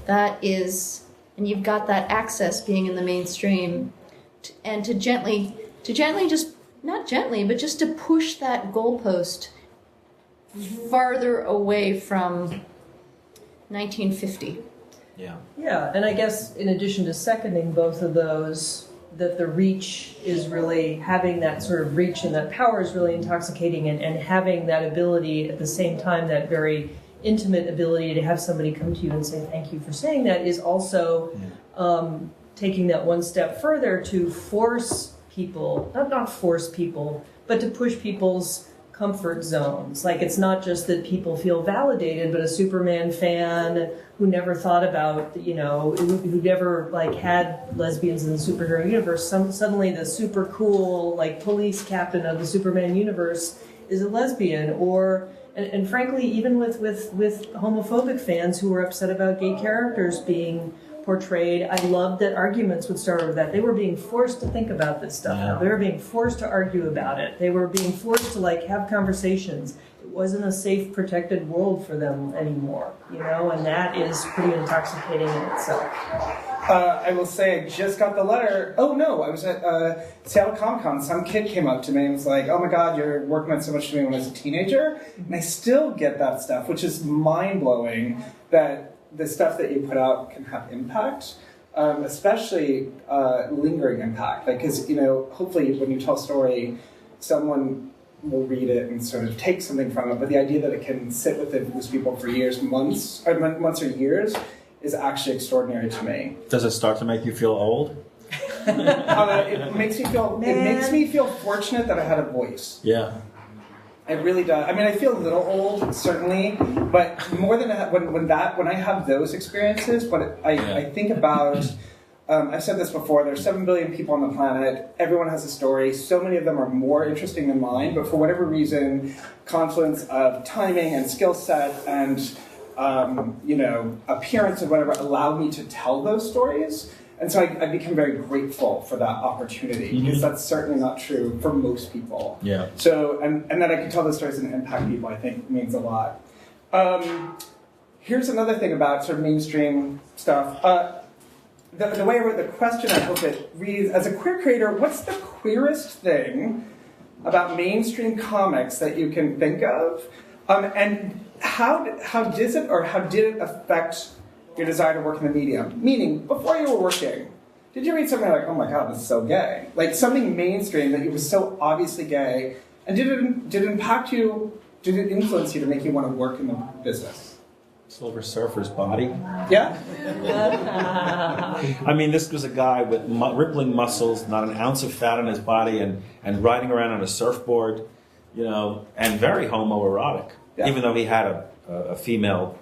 [SPEAKER 5] that is, and you've got that access being in the mainstream, and to gently just, not gently, but just to push that goalpost farther away from 1950.
[SPEAKER 2] Yeah, and I guess in addition to seconding both of those, that the reach is really, having that sort of reach and that power is really intoxicating, and having that ability at the same time, that very intimate ability to have somebody come to you and say thank you for saying that, is also taking that one step further to force people, not force people, but to push people's comfort zones. It's not just that people feel validated, but a Superman fan who never thought about, who never had lesbians in the superhero universe, suddenly the super cool police captain of the Superman universe is a lesbian, and frankly, even with homophobic fans who were upset about gay characters being portrayed, I loved that arguments would start over that. They were being forced to think about this stuff.
[SPEAKER 6] Yeah.
[SPEAKER 2] They were being forced to argue about it. They were being forced to like have conversations. It wasn't a safe, protected world for them anymore, you know, and that is pretty intoxicating in itself.
[SPEAKER 3] I will say I just got the letter. Oh no, I was at Seattle Comic-Con. Some kid came up to me and was like, oh my god, your work meant so much to me when I was a teenager. And I still get that stuff, which is mind-blowing that the stuff that you put out can have impact, especially lingering impact. Like, because, you know, hopefully when you tell a story, someone will read it and sort of take something from it. But the idea that it can sit with those people for years, months or years, is actually extraordinary to me.
[SPEAKER 6] Does it start to make you feel old?
[SPEAKER 3] It makes me feel.
[SPEAKER 2] Man.
[SPEAKER 3] It makes me feel fortunate that I had a voice.
[SPEAKER 6] Yeah.
[SPEAKER 3] It really does. I mean, I feel a little old, certainly, but more than that, when I have those experiences, I think about. I've said this before. There's 7 billion people on the planet. Everyone has a story. So many of them are more interesting than mine, but for whatever reason, confluence of timing and skill set and appearance and whatever allowed me to tell those stories. And so I became very grateful for that opportunity, because that's certainly not true for most people.
[SPEAKER 6] Yeah.
[SPEAKER 3] So, and that I can tell those stories and impact people, I think means a lot. Here's another thing about sort of mainstream stuff. The way I wrote the question, I hope it reads, as a queer creator, what's the queerest thing about mainstream comics that you can think of? And how did it affect your desire to work in the medium? Meaning, before you were working, did you read something like, oh my god, this is so gay? Like something mainstream that was so obviously gay, and did it impact you, did it influence you to make you want to work in the business?
[SPEAKER 6] Silver Surfer's body.
[SPEAKER 3] Yeah?
[SPEAKER 6] I mean, this was a guy with rippling muscles, not an ounce of fat on his body, and riding around on a surfboard, you know, and very homoerotic. Yeah. Even though he had a female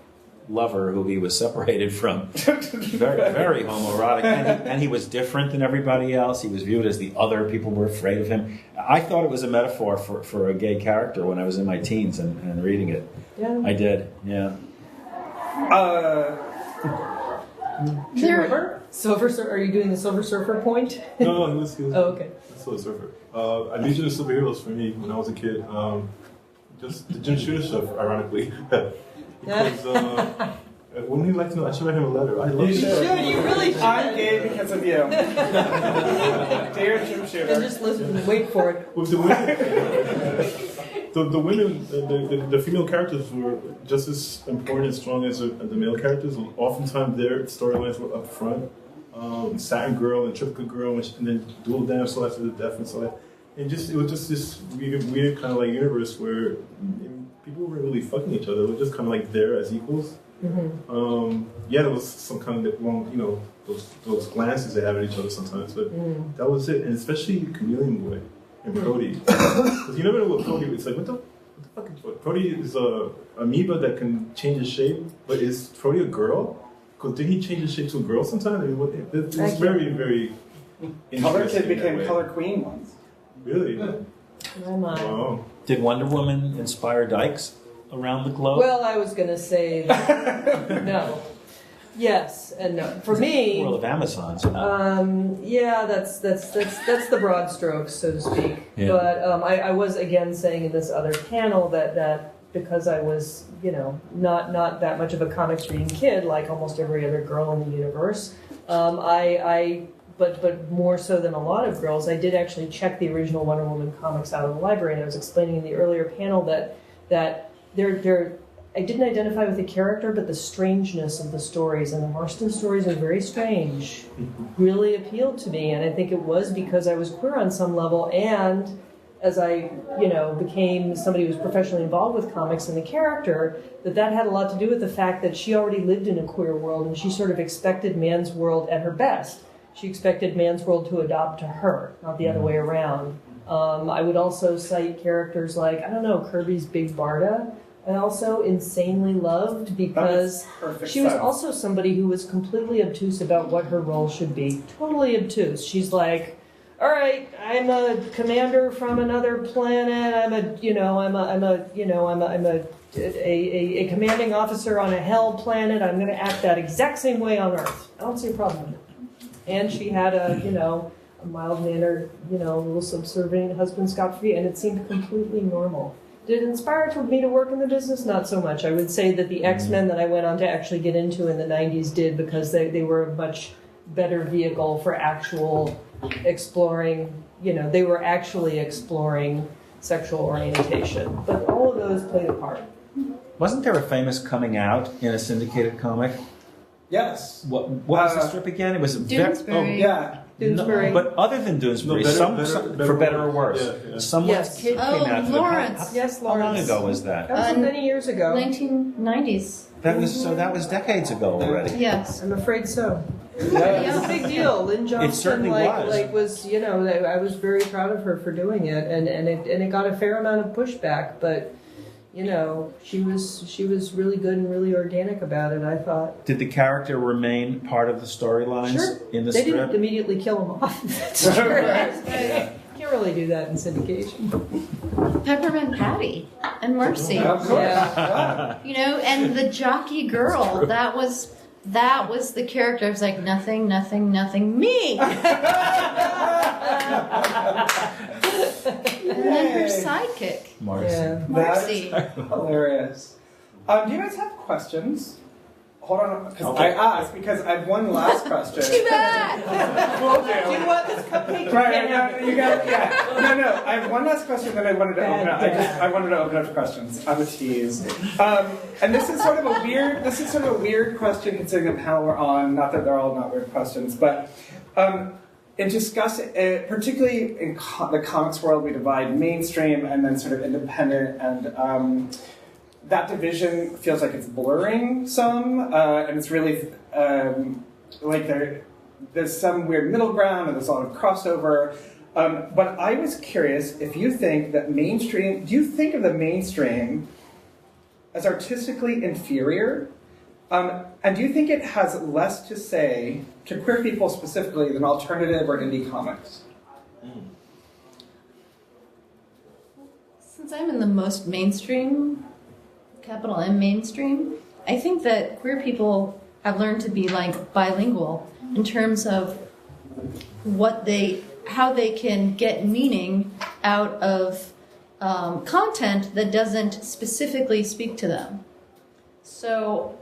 [SPEAKER 6] lover who he was separated from. Very, very homoerotic. And he was different than everybody else. He was viewed as the other. People were afraid of him. I thought it was a metaphor for a gay character when I was in my teens and reading it.
[SPEAKER 2] Yeah.
[SPEAKER 6] I did, yeah.
[SPEAKER 3] Do you remember?
[SPEAKER 2] Are you doing the Silver Surfer point?
[SPEAKER 1] No, he was
[SPEAKER 2] Oh, okay.
[SPEAKER 1] Silver Surfer. I Legion of Superheroes for me when I was a kid. Just the Jim Shooter stuff, ironically. Because wouldn't you like to know? I should write him a letter. I love
[SPEAKER 3] You
[SPEAKER 1] Jim
[SPEAKER 3] should.
[SPEAKER 1] Shooter.
[SPEAKER 2] You really should.
[SPEAKER 3] I'm gay because of you. Dear Jim
[SPEAKER 2] And
[SPEAKER 3] Shooter.
[SPEAKER 2] just listen and wait for it.
[SPEAKER 1] With the women, the female characters were just as important and strong as the male characters. Oftentimes their storylines were up front. Satin Girl and Triplicate Girl, and then Dual Damsel after the death and so that. And it was just this weird kind of like universe where people weren't really fucking each other. They were just kind of like there as equals. Mm-hmm. There was some kind of those glances they have at each other sometimes, but that was it. And especially Chameleon Boy and Brody, because you never know what Brody is like. What the fuck is Brody? Is a amoeba that can change his shape, but is Brody a girl? Because did he change his shape to a girl sometime? I mean, it's very, very.
[SPEAKER 3] Color Kid
[SPEAKER 1] interesting in that
[SPEAKER 3] became
[SPEAKER 1] way.
[SPEAKER 3] Color Queen once.
[SPEAKER 1] Really?
[SPEAKER 2] Oh my.
[SPEAKER 1] Wow.
[SPEAKER 6] Did Wonder Woman inspire dykes around the globe?
[SPEAKER 2] Well, I was going to say no. Yes and no. For me,
[SPEAKER 6] World of Amazons.
[SPEAKER 2] yeah, that's the broad strokes, so to speak.
[SPEAKER 6] Yeah.
[SPEAKER 2] But I was again saying in this other panel that because I was, not that much of a comics reading kid, like almost every other girl in the universe, but more so than a lot of girls, I did actually check the original Wonder Woman comics out of the library, and I was explaining in the earlier panel that I didn't identify with the character, but the strangeness of the stories, and the Marston stories are very strange, really appealed to me, and I think it was because I was queer on some level, and as I, became somebody who was professionally involved with comics and the character, that had a lot to do with the fact that she already lived in a queer world, and she sort of expected man's world at her best. She expected man's world to adopt to her, not the other way around. I would also cite characters like, Kirby's Big Barda. I also insanely loved because she was also somebody who was completely obtuse about what her role should be. Totally obtuse. She's like, all right, I'm a commander from another planet. I'm a commanding officer on a hell planet. I'm going to act that exact same way on Earth. I don't see a problem with it. And she had a mild-mannered, a little subservient husband, Scott-free, and it seemed completely normal. Did it inspire me to work in the business? Not so much. I would say that the X-Men that I went on to actually get into in the 90s did, because they were a much better vehicle for actual exploring, they were actually exploring sexual orientation. But all of those played a part.
[SPEAKER 6] Wasn't there a famous coming out in a syndicated comic?
[SPEAKER 3] Yes.
[SPEAKER 6] What was the strip again? It was
[SPEAKER 5] Doonesbury.
[SPEAKER 3] Yeah.
[SPEAKER 2] Doonesbury.
[SPEAKER 6] No, but other than Doonesbury, for better or worse, someone's
[SPEAKER 2] Yes.
[SPEAKER 6] kid came out.
[SPEAKER 5] Lawrence.
[SPEAKER 2] Yes,
[SPEAKER 6] How long
[SPEAKER 2] Lawrence.
[SPEAKER 6] ago was that?
[SPEAKER 2] That was many years ago.
[SPEAKER 5] 1990s.
[SPEAKER 6] That was decades ago already.
[SPEAKER 5] Yes.
[SPEAKER 2] I'm afraid so.
[SPEAKER 3] Yeah.
[SPEAKER 2] It's a big deal. Lynn Johnston,
[SPEAKER 6] certainly was.
[SPEAKER 2] I was very proud of her for doing it, and it got a fair amount of pushback, but she was really good and really organic about it, I thought.
[SPEAKER 6] Did the character remain part of the storylines in the
[SPEAKER 2] They
[SPEAKER 6] strip?
[SPEAKER 2] didn't immediately kill him off. That's true. Can't really do that in syndication.
[SPEAKER 5] Peppermint Patty and Mercy.
[SPEAKER 3] Of course.
[SPEAKER 2] Yeah.
[SPEAKER 5] And the jockey girl, that was the character. I was like, nothing, me. And then her sidekick,
[SPEAKER 6] Marcy.
[SPEAKER 2] Yeah.
[SPEAKER 5] Marcy.
[SPEAKER 3] That's hilarious. Do you guys have questions? Hold on, because I asked because I have one last question.
[SPEAKER 5] Too bad.
[SPEAKER 2] Do you want this cupcake?
[SPEAKER 3] Right, you got No. I have one last question that I wanted to open up. I wanted to open up to questions. I'm a tease. And this is sort of a weird question considering the panel we're on. Not that they're all not weird questions, but in discussing, particularly in the comics world, we divide mainstream and then sort of independent, and that division feels like it's blurring some, and it's really like there's some weird middle ground and there's a lot of crossover. But I was curious if you think that mainstream, do you think of the mainstream as artistically inferior? And do you think it has less to say to queer people specifically than alternative or indie comics?
[SPEAKER 5] Since I'm in the most mainstream, capital M mainstream, I think that queer people have learned to be like bilingual in terms of how they can get meaning out of content that doesn't specifically speak to them. So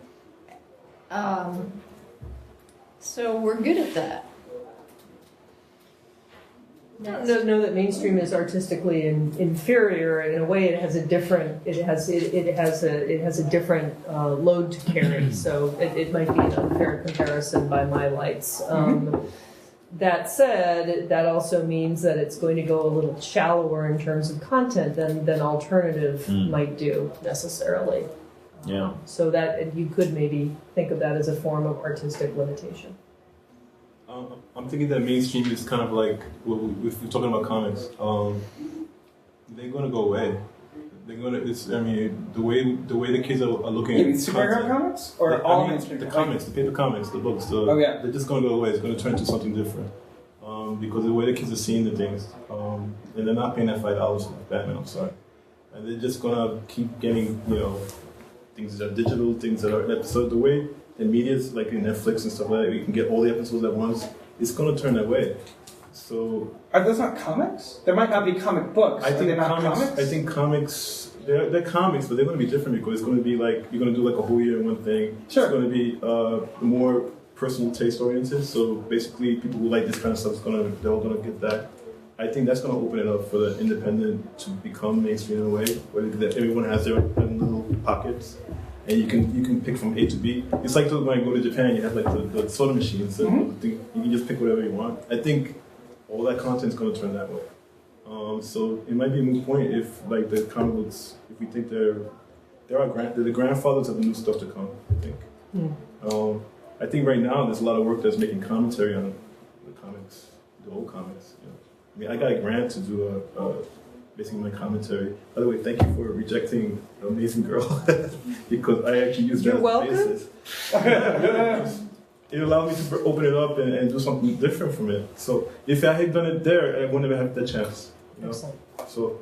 [SPEAKER 5] we're good at that.
[SPEAKER 2] I don't know that mainstream is artistically inferior. In a way, it has a different load to carry. So it might be an unfair comparison by my lights. That said, that also means that it's going to go a little shallower in terms of content than alternative might do necessarily.
[SPEAKER 6] Yeah.
[SPEAKER 2] So that you could maybe think of that as a form of artistic limitation.
[SPEAKER 1] I'm thinking that mainstream is kind of like, if we're talking about comics, they're going to go away. They're going to, the way the kids are looking
[SPEAKER 3] You
[SPEAKER 1] at
[SPEAKER 3] mean superhero comics? Or all mainstream?
[SPEAKER 1] The comics, the paper comics, the books. They're just going to go away. It's going to turn into something different. Because the way the kids are seeing the things. And they're not paying that $5 for Batman, I'm sorry. And they're just going to keep getting, things that are digital, things that are... So the way the media's, like in Netflix and stuff like that, you can get all the episodes at once, it's going to turn that way. So...
[SPEAKER 3] Are those not comics? There might not be comic books.
[SPEAKER 1] I think
[SPEAKER 3] comics.
[SPEAKER 1] I think comics... They're comics, but they're going to be different because it's going to be like... You're going to do like a whole year in one thing.
[SPEAKER 3] Sure.
[SPEAKER 1] It's going to be more personal taste oriented. So basically, people who like this kind of stuff, they're all going to get that. I think that's going to open it up for the independent to become mainstream in a way, where everyone has their own little pockets, and you can pick from A to B. It's like when I go to Japan, you have like the soda machines, so you can just pick whatever you want. I think all that content's going to turn that way. So it might be a moot point if like the comic books, if we think they're the grandfathers of the new stuff to come. I think. I think right now there's a lot of work that's making commentary on the comics, the old comics. I mean, I got a grant to do basically my commentary. By the way, thank you for rejecting Amazing Girl because I actually used that as a basis. it allowed me to open it up and do something different from it. So if I had done it there, I wouldn't have had the chance. You know?
[SPEAKER 2] Excellent.
[SPEAKER 1] So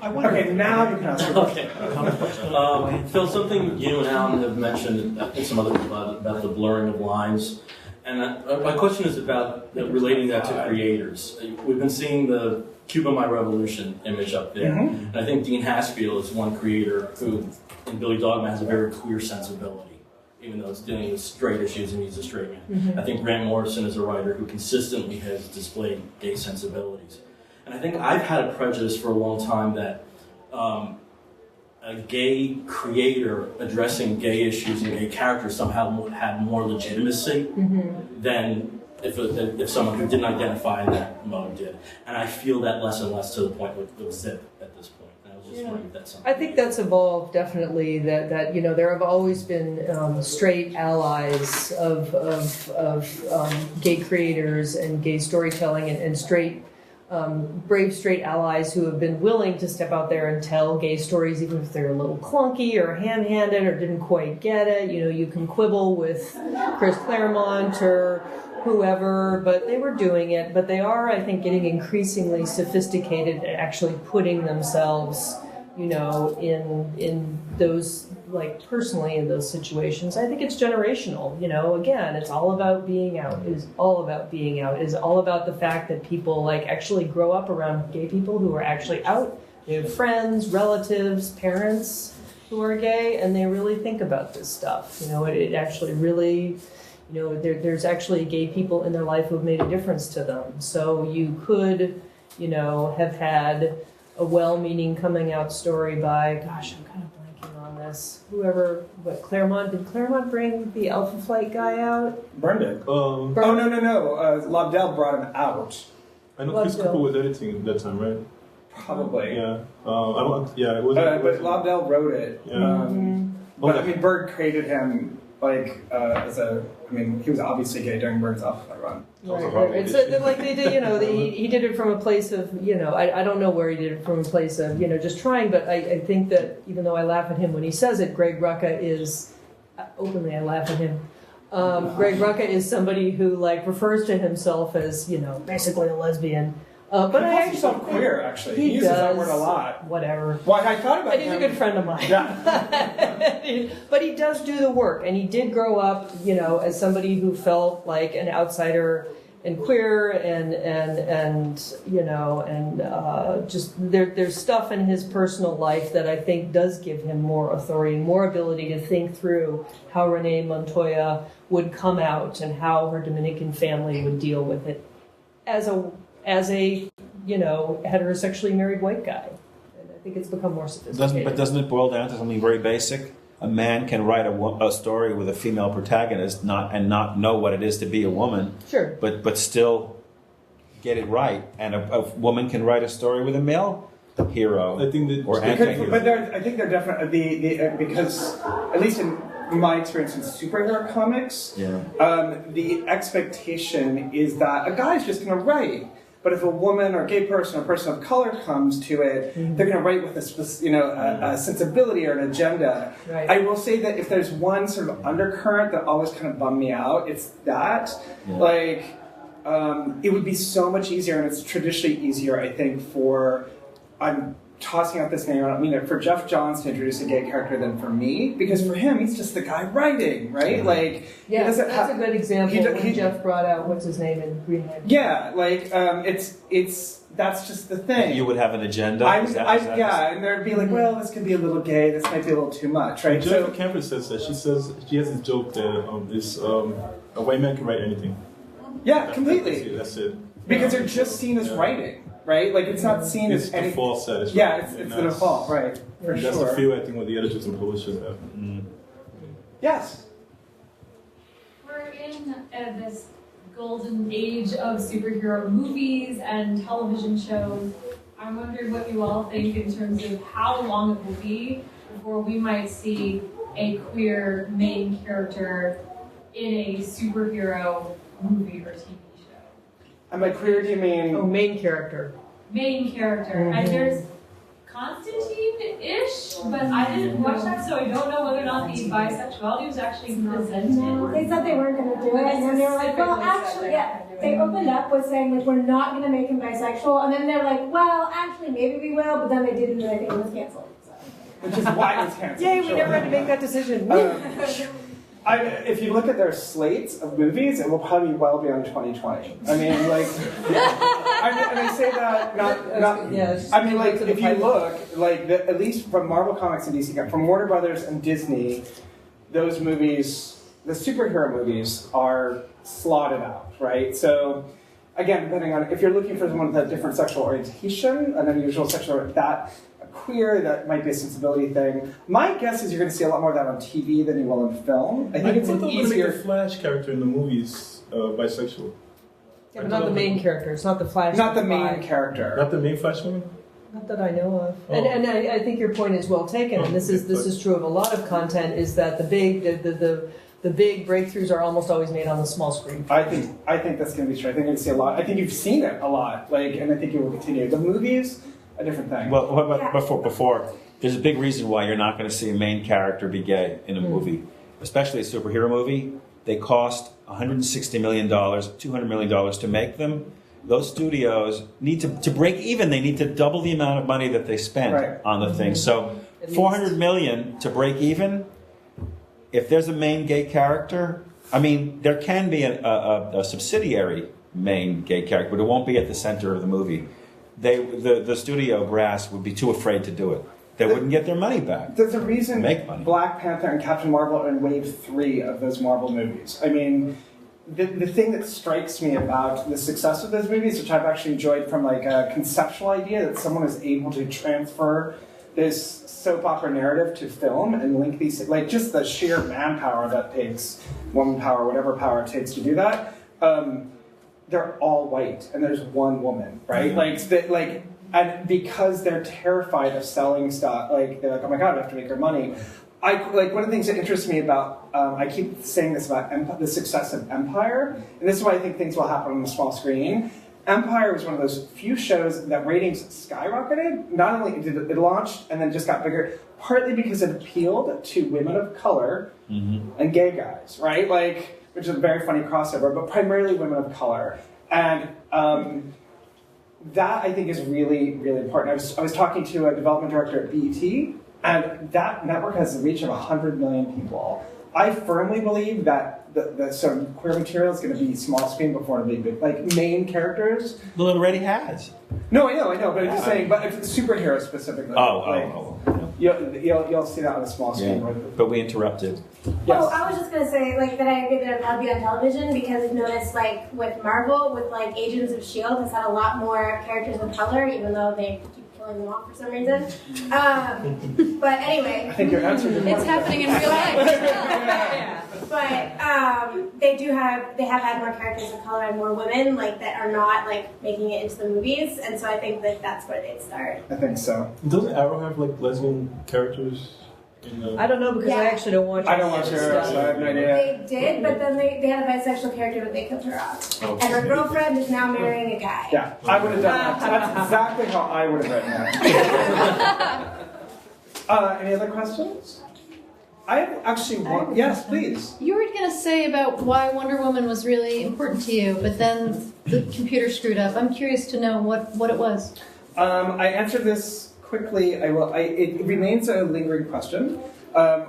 [SPEAKER 3] Okay, now you can ask your question.
[SPEAKER 7] Phil, something you and Allan have mentioned, I think some others about the blurring of lines. And my question is about relating that to creators. We've been seeing the Cuba My Revolution image up there.
[SPEAKER 3] Mm-hmm.
[SPEAKER 7] And I think Dean Haspiel is one creator who, in Billy Dogma, has a very queer sensibility, even though it's dealing with straight issues and he's a straight man.
[SPEAKER 2] Mm-hmm.
[SPEAKER 7] I think Grant Morrison is a writer who consistently has displayed gay sensibilities. And I think I've had a prejudice for a long time that a gay creator addressing gay issues and gay characters somehow had more legitimacy than if someone who didn't identify in that mode did. And I feel that less and less to the point with Zip at this point. And I was just wondering if that's something.
[SPEAKER 2] I think that's evolved definitely. That you know there have always been straight allies of gay creators and gay storytelling and straight. Brave straight allies who have been willing to step out there and tell gay stories, even if they're a little clunky or ham-handed or didn't quite get it. You know, you can quibble with Chris Claremont or whoever, but they were doing it. But they are, I think, getting increasingly sophisticated at actually putting themselves, you know, in those, like, personally in those situations. I think it's generational. You know, again, it's all about being out. It is all about being out. It is all about the fact that people, like, actually grow up around gay people who are actually out. They have friends, relatives, parents who are gay, and they really think about this stuff. You know, it actually really, you know, there's actually gay people in their life who have made a difference to them. So you could, you know, have had a well-meaning coming out story by, gosh, I'm kind of blanking on this. Whoever, what, Claremont? Did Claremont bring the Alpha Flight guy out?
[SPEAKER 3] Burned it.
[SPEAKER 1] um,
[SPEAKER 3] Oh, no. Lobdell brought him out.
[SPEAKER 1] I know Chris Cooper was editing at that time, right?
[SPEAKER 3] Probably.
[SPEAKER 1] Yeah. I don't. Yeah, it was.
[SPEAKER 3] But Lobdell wrote it.
[SPEAKER 1] Yeah.
[SPEAKER 3] But I mean, Bird created him as a. I mean, he was obviously gay during Bird's Alpha Flight run.
[SPEAKER 2] Right. It's like they did, you know, he did it from a place of, you know, I don't know where he did it from a place of, you know, just trying, but I think that even though I laugh at him when he says it, Greg Rucka is, openly I laugh at him. Greg Rucka is somebody who, like, refers to himself as, you know, basically a lesbian. But I actually
[SPEAKER 3] himself queer, actually.
[SPEAKER 2] He
[SPEAKER 3] uses that
[SPEAKER 2] does.
[SPEAKER 3] word a lot.
[SPEAKER 2] Whatever.
[SPEAKER 3] Why I thought about
[SPEAKER 2] And he's
[SPEAKER 3] him.
[SPEAKER 2] a good friend of mine.
[SPEAKER 3] Yeah.
[SPEAKER 2] But he does do the work, and he did grow up, you know, as somebody who felt like an outsider and queer, and you know, and just there's stuff in his personal life that I think does give him more authority, more ability to think through how Renee Montoya would come out and how her Dominican family would deal with it as a you know, heterosexually married white guy. And I think it's become more sophisticated.
[SPEAKER 6] Doesn't it boil down to something very basic? A man can write a story with a female protagonist and not know what it is to be a woman,
[SPEAKER 2] Sure.
[SPEAKER 6] but still get it right. And a woman can write a story with a male hero
[SPEAKER 1] I think that
[SPEAKER 6] or
[SPEAKER 3] But
[SPEAKER 6] anti-hero.
[SPEAKER 3] I think they're definitely because at least in my experience in superhero comics, the expectation is that a guy's just going to write. But if a woman or a gay person or person of color comes to it, they're going to write with a sensibility or an agenda.
[SPEAKER 2] Right.
[SPEAKER 3] I will say that if there's one sort of undercurrent that always kind of bummed me out, it's that.
[SPEAKER 6] Yeah.
[SPEAKER 3] Like, it would be so much easier, and it's traditionally easier, I think, for... I'm tossing out this name, I don't mean it, for Jeff Johns to introduce a gay character than for me, because for him, he's just the guy writing, right? Like,
[SPEAKER 2] Yeah, that's a good example when Jeff brought out, what's his name in Green Lantern.
[SPEAKER 3] Yeah, like, that's just the thing.
[SPEAKER 6] You would have an agenda?
[SPEAKER 3] Yeah, and there'd be like, well, this could be a little gay, this might be a little too much, right?
[SPEAKER 1] Jennifer Campbell says that. She says she has this joke that a white man can write anything.
[SPEAKER 3] Yeah, completely.
[SPEAKER 1] That's it.
[SPEAKER 3] Because they're just seen as writing, right? Like, it's not seen
[SPEAKER 1] It's
[SPEAKER 3] as
[SPEAKER 1] the
[SPEAKER 3] any...
[SPEAKER 1] default status.
[SPEAKER 3] Yeah,
[SPEAKER 1] right?
[SPEAKER 3] it's
[SPEAKER 1] And
[SPEAKER 3] the default, right, for
[SPEAKER 1] That's
[SPEAKER 3] sure.
[SPEAKER 1] the feel I think what the editors and publishers have.
[SPEAKER 3] Yes.
[SPEAKER 8] We're in this golden age of superhero movies and television shows. I'm wondering what you all think in terms of how long it will be before we might see a queer main character in a superhero movie or TV show.
[SPEAKER 3] And by queer, do you mean...
[SPEAKER 2] Oh, main character.
[SPEAKER 8] Main character. And there's Constantine-ish, but I didn't watch that, so I don't know whether or not the bisexuality was actually presented.
[SPEAKER 4] No, they said they weren't going to do it, and then they were like, well, actually, yeah. They opened up with saying, like, we're not going to make him bisexual, and then they're like, well, actually, maybe we will, but then they didn't, and I think it was canceled. So.
[SPEAKER 3] Which is why it was canceled.
[SPEAKER 2] Yay, we never had to make that decision.
[SPEAKER 3] If you look at their slates of movies, it will probably be well beyond 2020. I mean, like, and I say that not.
[SPEAKER 2] Yeah,
[SPEAKER 3] I mean, like, if you look, like, at least from Marvel Comics and DC, from Warner Brothers and Disney, those movies, the superhero movies, are slotted out, right? So, again, depending on if you're looking for someone with a different sexual orientation, an unusual sexual queer, that might be a sensibility thing. My guess is you're going to see a lot more of that on TV than you will in film. I think it's an easier.
[SPEAKER 1] The Flash character in the movies bisexual.
[SPEAKER 2] Yeah, but not the main character. It's not the Flash.
[SPEAKER 3] Not the main character.
[SPEAKER 1] Not the main Flash woman.
[SPEAKER 2] Not that I know of.
[SPEAKER 1] Oh.
[SPEAKER 2] And I think your point is well taken. And this is true of a lot of content. Is that the big breakthroughs are almost always made on the small screen.
[SPEAKER 3] I think that's going to be true. I think you're going to see a lot. I think you've seen it a lot. Like, and I think it will continue. The movies. A different thing.
[SPEAKER 6] Well, what about before? There's a big reason why you're not going to see a main character be gay in a movie, especially a superhero movie. They cost $160 million, $200 million to make them. Those studios need to break even. They need to double the amount of money that they spend on the thing. So $400 million to break even. If there's a main gay character, I mean, there can be a subsidiary main gay character, but it won't be at the center of the movie. The studio brass would be too afraid to do it. They wouldn't get their money back.
[SPEAKER 3] There's a reason
[SPEAKER 6] Make money.
[SPEAKER 3] Black Panther and Captain Marvel are in wave 3 of those Marvel movies. I mean, the thing that strikes me about the success of those movies, which I've actually enjoyed from like a conceptual idea, that someone is able to transfer this soap opera narrative to film and link these, like just the sheer manpower that takes, woman power, whatever power it takes to do that. They're all white, and there's one woman, right?
[SPEAKER 6] Mm-hmm.
[SPEAKER 3] And because they're terrified of selling stuff, like they're like, oh my god, we have to make our money. One of the things that interests me about, I keep saying this about the success of Empire, and this is why I think things will happen on the small screen. Empire was one of those few shows that ratings skyrocketed. Not only did it launched and then just got bigger, partly because it appealed to women of color and gay guys, right? Like, which is a very funny crossover, but primarily women of color. And that, I think, is really, really important. I was talking to a development director at BET, and that network has a reach of 100 million people. I firmly believe that the sort of queer material is going to be small screen before it'll be big. Like, main characters.
[SPEAKER 6] Well, it already has.
[SPEAKER 3] No, I know, but I'm just saying, but superheroes specifically. You'll see that on the small screen.
[SPEAKER 6] Yeah, but we interrupted.
[SPEAKER 3] Yes.
[SPEAKER 4] Oh, I was just gonna say like that I agree that I'll be on television because I've noticed like with Marvel, with like Agents of S.H.I.E.L.D. has had a lot more characters of color, even though they keep killing them off for some reason. But anyway,
[SPEAKER 3] I think your answer is
[SPEAKER 5] It's happening in real life.
[SPEAKER 4] But they have had more characters of color and more women like that are not like making it into the movies, and so I think that that's where they'd start.
[SPEAKER 3] I think so.
[SPEAKER 1] Doesn't Arrow have like lesbian characters?
[SPEAKER 2] I don't know because I actually don't watch.
[SPEAKER 3] I don't watch Arrow, so I have no idea.
[SPEAKER 4] They did, but then they had a bisexual character, but they killed her off.
[SPEAKER 1] Oh.
[SPEAKER 4] And her girlfriend is now marrying a guy.
[SPEAKER 3] Yeah, I would have done that. That's exactly how I would have written that. Any other questions? I actually want. Yes, please.
[SPEAKER 5] You were going to say about why Wonder Woman was really important to you, but then the computer screwed up. I'm curious to know what it was.
[SPEAKER 3] I answered this quickly. It remains a lingering question that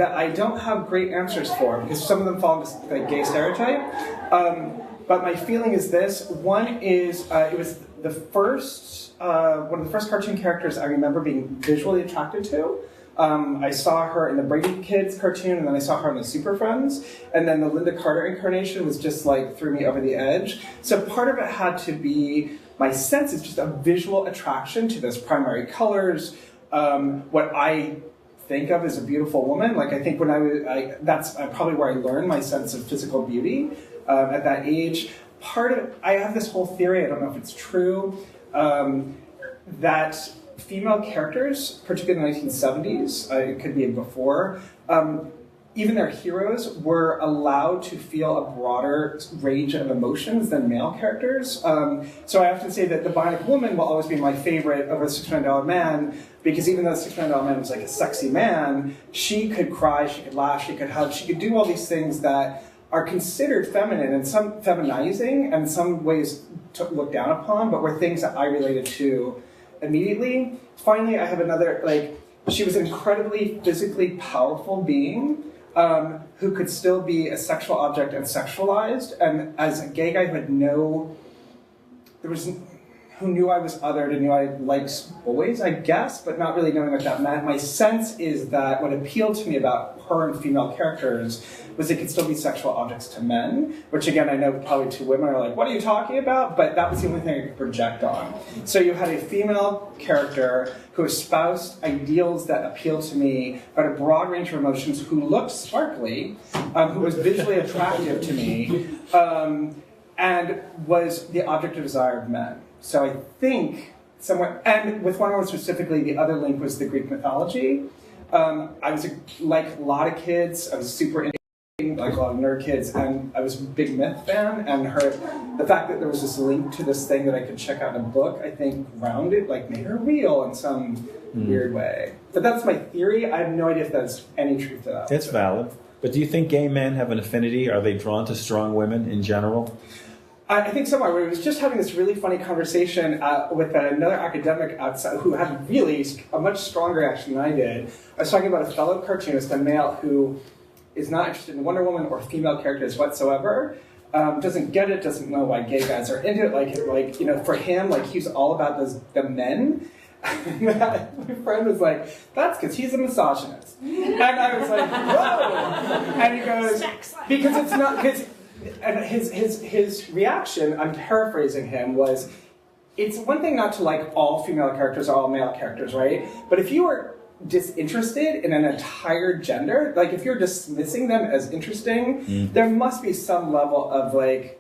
[SPEAKER 3] I don't have great answers for because some of them fall into like gay stereotype. But my feeling is this: one is it was the first one of the first cartoon characters I remember being visually attracted to. I saw her in the Brady Kids cartoon, and then I saw her in the Super Friends, and then the Linda Carter incarnation was just like threw me over the edge. So part of it had to be my sense is just a visual attraction to those primary colors. What I think of as a beautiful woman, like I think when that's probably where I learned my sense of physical beauty at that age. I have this whole theory, I don't know if it's true, that female characters, particularly in the 1970s, it could be before, even their heroes were allowed to feel a broader range of emotions than male characters. So I often say that the Bionic Woman will always be my favorite over the $6 Million Man, because even though the $6 Million Man was like a sexy man, she could cry, she could laugh, she could hug, she could do all these things that are considered feminine and some feminizing and in some ways looked down upon, but were things that I related to immediately. Finally, I have another, like, she was an incredibly physically powerful being who could still be a sexual object and sexualized. And as a gay guy who had who knew I was othered and knew I liked boys, I guess, but not really knowing what that meant, my sense is that what appealed to me about her and female characters was they could still be sexual objects to men, which again, I know probably two women are like, what are you talking about? But that was the only thing I could project on. So you had a female character who espoused ideals that appealed to me, but a broad range of emotions, who looked sparkly, who was visually attractive to me, and was the object of desire of men. So I think somewhere, and with Wonder Woman specifically, the other link was the Greek mythology. I was like a lot of kids, I was super into, like a lot of nerd kids, and I was a big myth fan, and the fact that there was this link to this thing that I could check out in a book, I think grounded, like made her real in some weird way. But that's my theory. I have no idea if there's any truth to that.
[SPEAKER 6] It's valid. But do you think gay men have an affinity? Are they drawn to strong women in general?
[SPEAKER 3] I think so. I was just having this really funny conversation with another academic outside who had really a much stronger reaction than I did. I was talking about a fellow cartoonist, a male who is not interested in Wonder Woman or female characters whatsoever, doesn't get it, doesn't know why gay guys are into it. Like you know, for him, like he's all about the men. My friend was like, that's because he's a misogynist. And I was like, whoa! And he goes, because it's not, because, and his reaction, I'm paraphrasing him, was, it's one thing not to like all female characters or all male characters, right? But if you are disinterested in an entire gender, like if you're dismissing them as interesting, there must be some level of like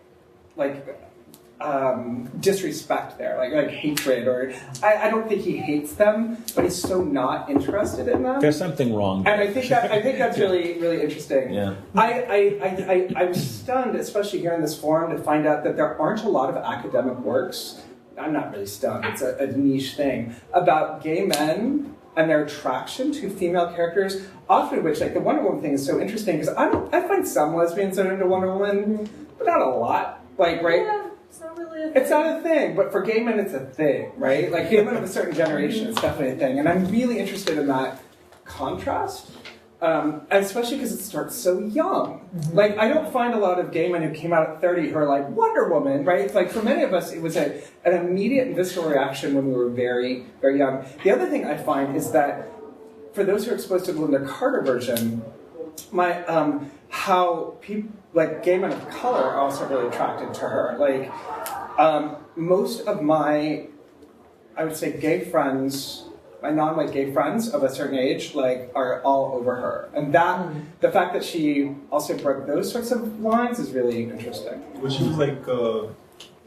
[SPEAKER 3] disrespect there, like hatred, or I don't think he hates them, but he's so not interested in them.
[SPEAKER 6] There's something wrong.
[SPEAKER 3] And I think that's really, really interesting.
[SPEAKER 6] Yeah.
[SPEAKER 3] I was stunned, especially here in this forum, to find out that there aren't a lot of academic works. I'm not really stunned, it's a niche thing, about gay men and their attraction to female characters, often which, like the Wonder Woman thing is so interesting, because I find some lesbians that are into Wonder Woman, but not a lot. Like, right?
[SPEAKER 2] Yeah, it's not really a thing.
[SPEAKER 3] It's not a thing, but for gay men it's a thing, right? Like gay men of a certain generation, it's definitely a thing. And I'm really interested in that contrast, and especially because it starts so young. Like, I don't find a lot of gay men who came out at 30 who are like, Wonder Woman, right? It's like, for many of us, it was an immediate and visceral reaction when we were very, very young. The other thing I find is that for those who are exposed to the Linda Carter version, how people, like gay men of color, are also really attracted to her. Like, most of my, I would say, gay friends, my non-white gay friends of a certain age, like, are all over her. And that, the fact that she also broke those sorts of lines is really interesting.
[SPEAKER 1] Well, she was like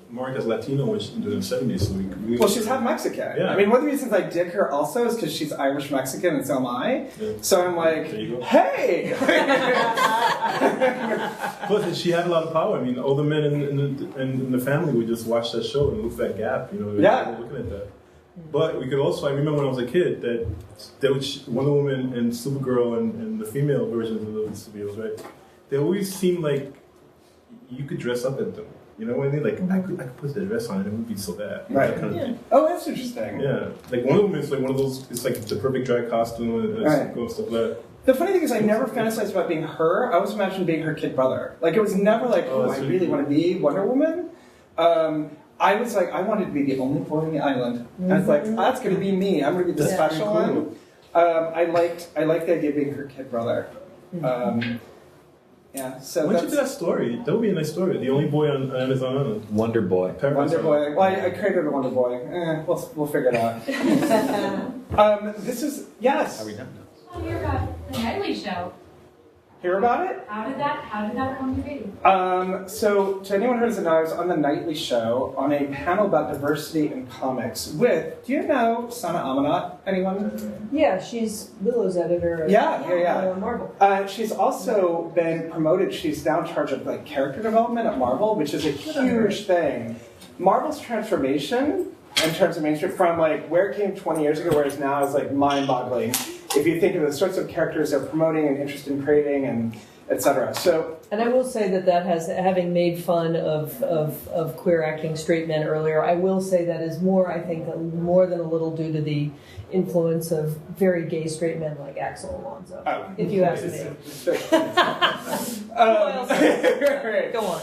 [SPEAKER 1] marked as Latino in the 70s, so we really...
[SPEAKER 3] Well, she's half Mexican.
[SPEAKER 1] Yeah.
[SPEAKER 3] I mean, one of the reasons I dig her also is because she's Irish Mexican, and so am I.
[SPEAKER 1] Yeah.
[SPEAKER 3] So I'm like,
[SPEAKER 1] There you go.
[SPEAKER 3] hey!
[SPEAKER 1] But she had a lot of power. I mean, all the men in the family would just watch that show and look for that gap, you know,
[SPEAKER 3] Yeah.
[SPEAKER 1] looking at that. But we could also, I remember when I was a kid, that there was Wonder Woman and Supergirl and the female versions of those superheroes, right? They always seemed like you could dress up at them. You know what I mean? Like, I could put the dress on and it wouldn't be so bad.
[SPEAKER 3] Right.
[SPEAKER 1] That kind of thing.
[SPEAKER 3] Oh, that's interesting.
[SPEAKER 1] Yeah. Like, Wonder Woman is like one of those, it's like the perfect drag costume and
[SPEAKER 3] Right.
[SPEAKER 1] stuff like that.
[SPEAKER 3] The funny thing is, I never fantasized about being her. I always imagined being her kid brother. Like, it was never like, oh,
[SPEAKER 1] that's
[SPEAKER 3] I
[SPEAKER 1] really
[SPEAKER 3] really
[SPEAKER 1] cool.
[SPEAKER 3] want to be Wonder Woman. I was like, I wanted to be the only boy on the island. And I was like, that's going to be me. I'm going to be the
[SPEAKER 1] That's
[SPEAKER 3] special
[SPEAKER 1] pretty cool.
[SPEAKER 3] one. I liked the idea of being her kid brother. Yeah, so
[SPEAKER 1] Why don't you do that story? That would be a nice story. The only boy on Amazon Island.
[SPEAKER 6] Wonder Boy.
[SPEAKER 3] Wonder Boy. Well, I created a Wonder Boy. We'll figure it out. This is, yes.
[SPEAKER 6] Are we done now?
[SPEAKER 8] Oh, you're about the Nightly Show.
[SPEAKER 3] hear about it?
[SPEAKER 8] How did that come to be?
[SPEAKER 3] So, to anyone who doesn't know, I was on the Nightly Show on a panel about diversity in comics with, do you know Sana Amanat? Anyone?
[SPEAKER 2] Yeah, she's Willow's editor.
[SPEAKER 3] Yeah.
[SPEAKER 2] Marvel.
[SPEAKER 3] She's also been promoted. She's now in charge of like character development at Marvel, which is a huge thing. Marvel's transformation in terms of mainstream from like where it came 20 years ago, whereas now is like mind-boggling. If you think of the sorts of characters they're promoting and interested in creating and etc. So,
[SPEAKER 2] and I will say that has, having made fun of queer acting straight men earlier, I will say that is more, I think, more than a little due to the influence of very gay straight men like Axel Alonso, if you ask me. Go on.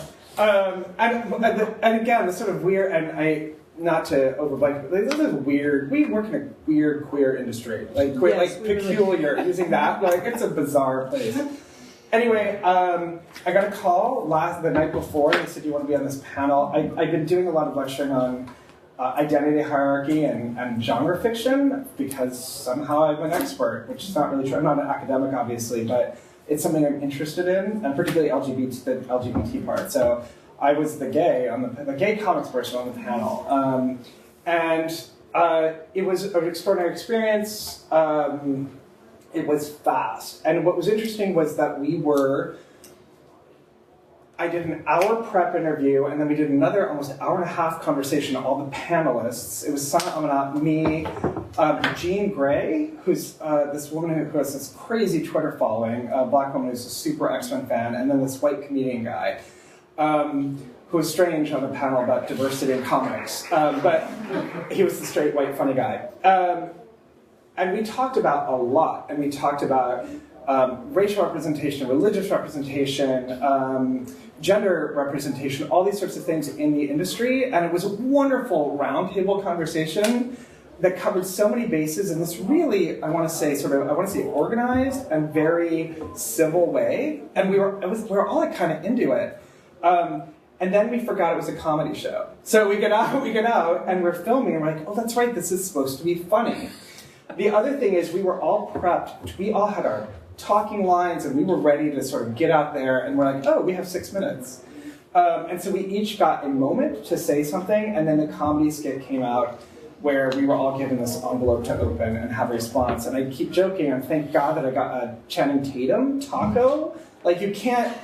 [SPEAKER 3] And again, the sort of weird, and not to overblank, but this is weird. We work in a weird queer industry, like queer,
[SPEAKER 2] yes,
[SPEAKER 3] like peculiar. Really. Using that, like it's a bizarre place. Anyway, I got a call the night before. They said, "Do you want to be on this panel?" I've been doing a lot of lecturing on identity hierarchy and genre fiction because somehow I'm an expert, which is not really true. I'm not an academic, obviously, but it's something I'm interested in, and particularly the LGBT part. So I was the gay comics person on the panel, and it was an extraordinary experience. It was fast, and what was interesting was that I did an hour prep interview, and then we did another almost hour and a half conversation, all the panelists. It was Sana Amanat, me, Jean Grey, who's this woman who has this crazy Twitter following, a black woman who's a super X-Men fan, and then this white comedian guy, who was strange on the panel about diversity in comics, but he was the straight white funny guy. And we talked about a lot, and we talked about racial representation, religious representation, gender representation, all these sorts of things in the industry, and it was a wonderful roundtable conversation that covered so many bases in this really, I want to say organized and very civil way, and we were all kind of into it. And then we forgot it was a comedy show. So we get out, and we're filming, and we're like, oh, that's right, this is supposed to be funny. The other thing is we were all prepped. We all had our talking lines, and we were ready to sort of get out there, and we're like, oh, we have 6 minutes. And so we each got a moment to say something, and then the comedy skit came out where we were all given this envelope to open and have a response. And I keep joking, and thank God that I got a Channing Tatum taco. Like, you can't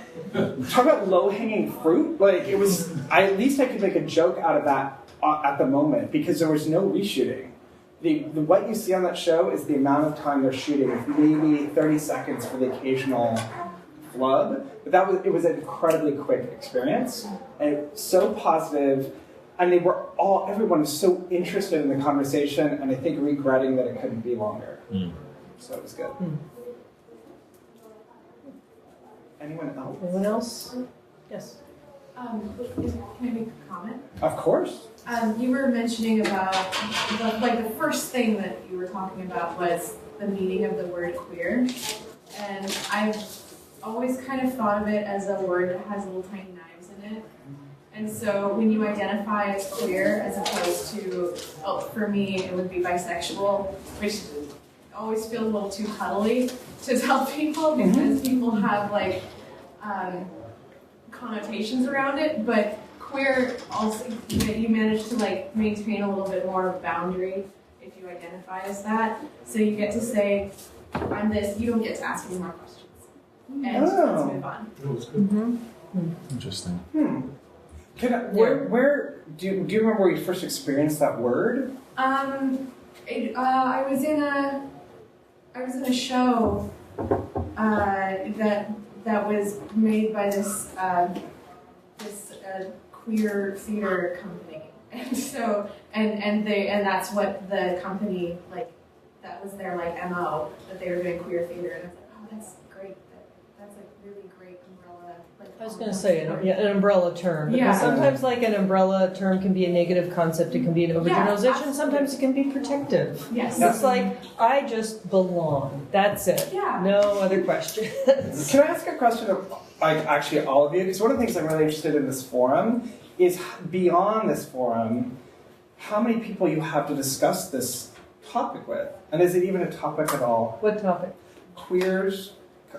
[SPEAKER 3] talk about low-hanging fruit. Like, it was, at least I could make a joke out of that at the moment, because there was no reshooting. What you see on that show is the amount of time they're shooting, with maybe 30 seconds for the occasional flub. But it was an incredibly quick experience, and it was so positive, and everyone was so interested in the conversation, and I think regretting that it couldn't be longer. So it was good. Anyone else?
[SPEAKER 2] Anyone else? Yes.
[SPEAKER 9] Can I make a comment?
[SPEAKER 3] Of course.
[SPEAKER 9] You were mentioning about, the first thing that you were talking about was the meaning of the word queer. And I've always kind of thought of it as a word that has little tiny knives in it. And so when you identify as queer, as opposed to, for me, it would be bisexual, which always feels a little too cuddly to tell people, because people have connotations around it, but queer also, you manage to maintain a little bit more of a boundary if you identify as that. So you get to say, I'm this, you don't get to ask any more questions. And let's move on.
[SPEAKER 6] Interesting.
[SPEAKER 3] Where do you remember where you first experienced that word?
[SPEAKER 9] I was in a show that was made by this queer theater company, and so and that's what the company that was their MO, that they were doing queer theater, and I was like, oh, that's great. That's a really great umbrella.
[SPEAKER 2] I was going to say an umbrella term. Because sometimes an umbrella term can be a negative concept. It can be an overgeneralization. Sometimes it can be protective.
[SPEAKER 9] Yes.
[SPEAKER 2] It's I just belong. That's it.
[SPEAKER 9] Yeah.
[SPEAKER 2] No other questions.
[SPEAKER 3] Can I ask a question of actually all of you? Because one of the things I'm really interested in this forum is, beyond this forum, how many people you have to discuss this topic with, and is it even a topic at all?
[SPEAKER 2] What topic?
[SPEAKER 3] Queers,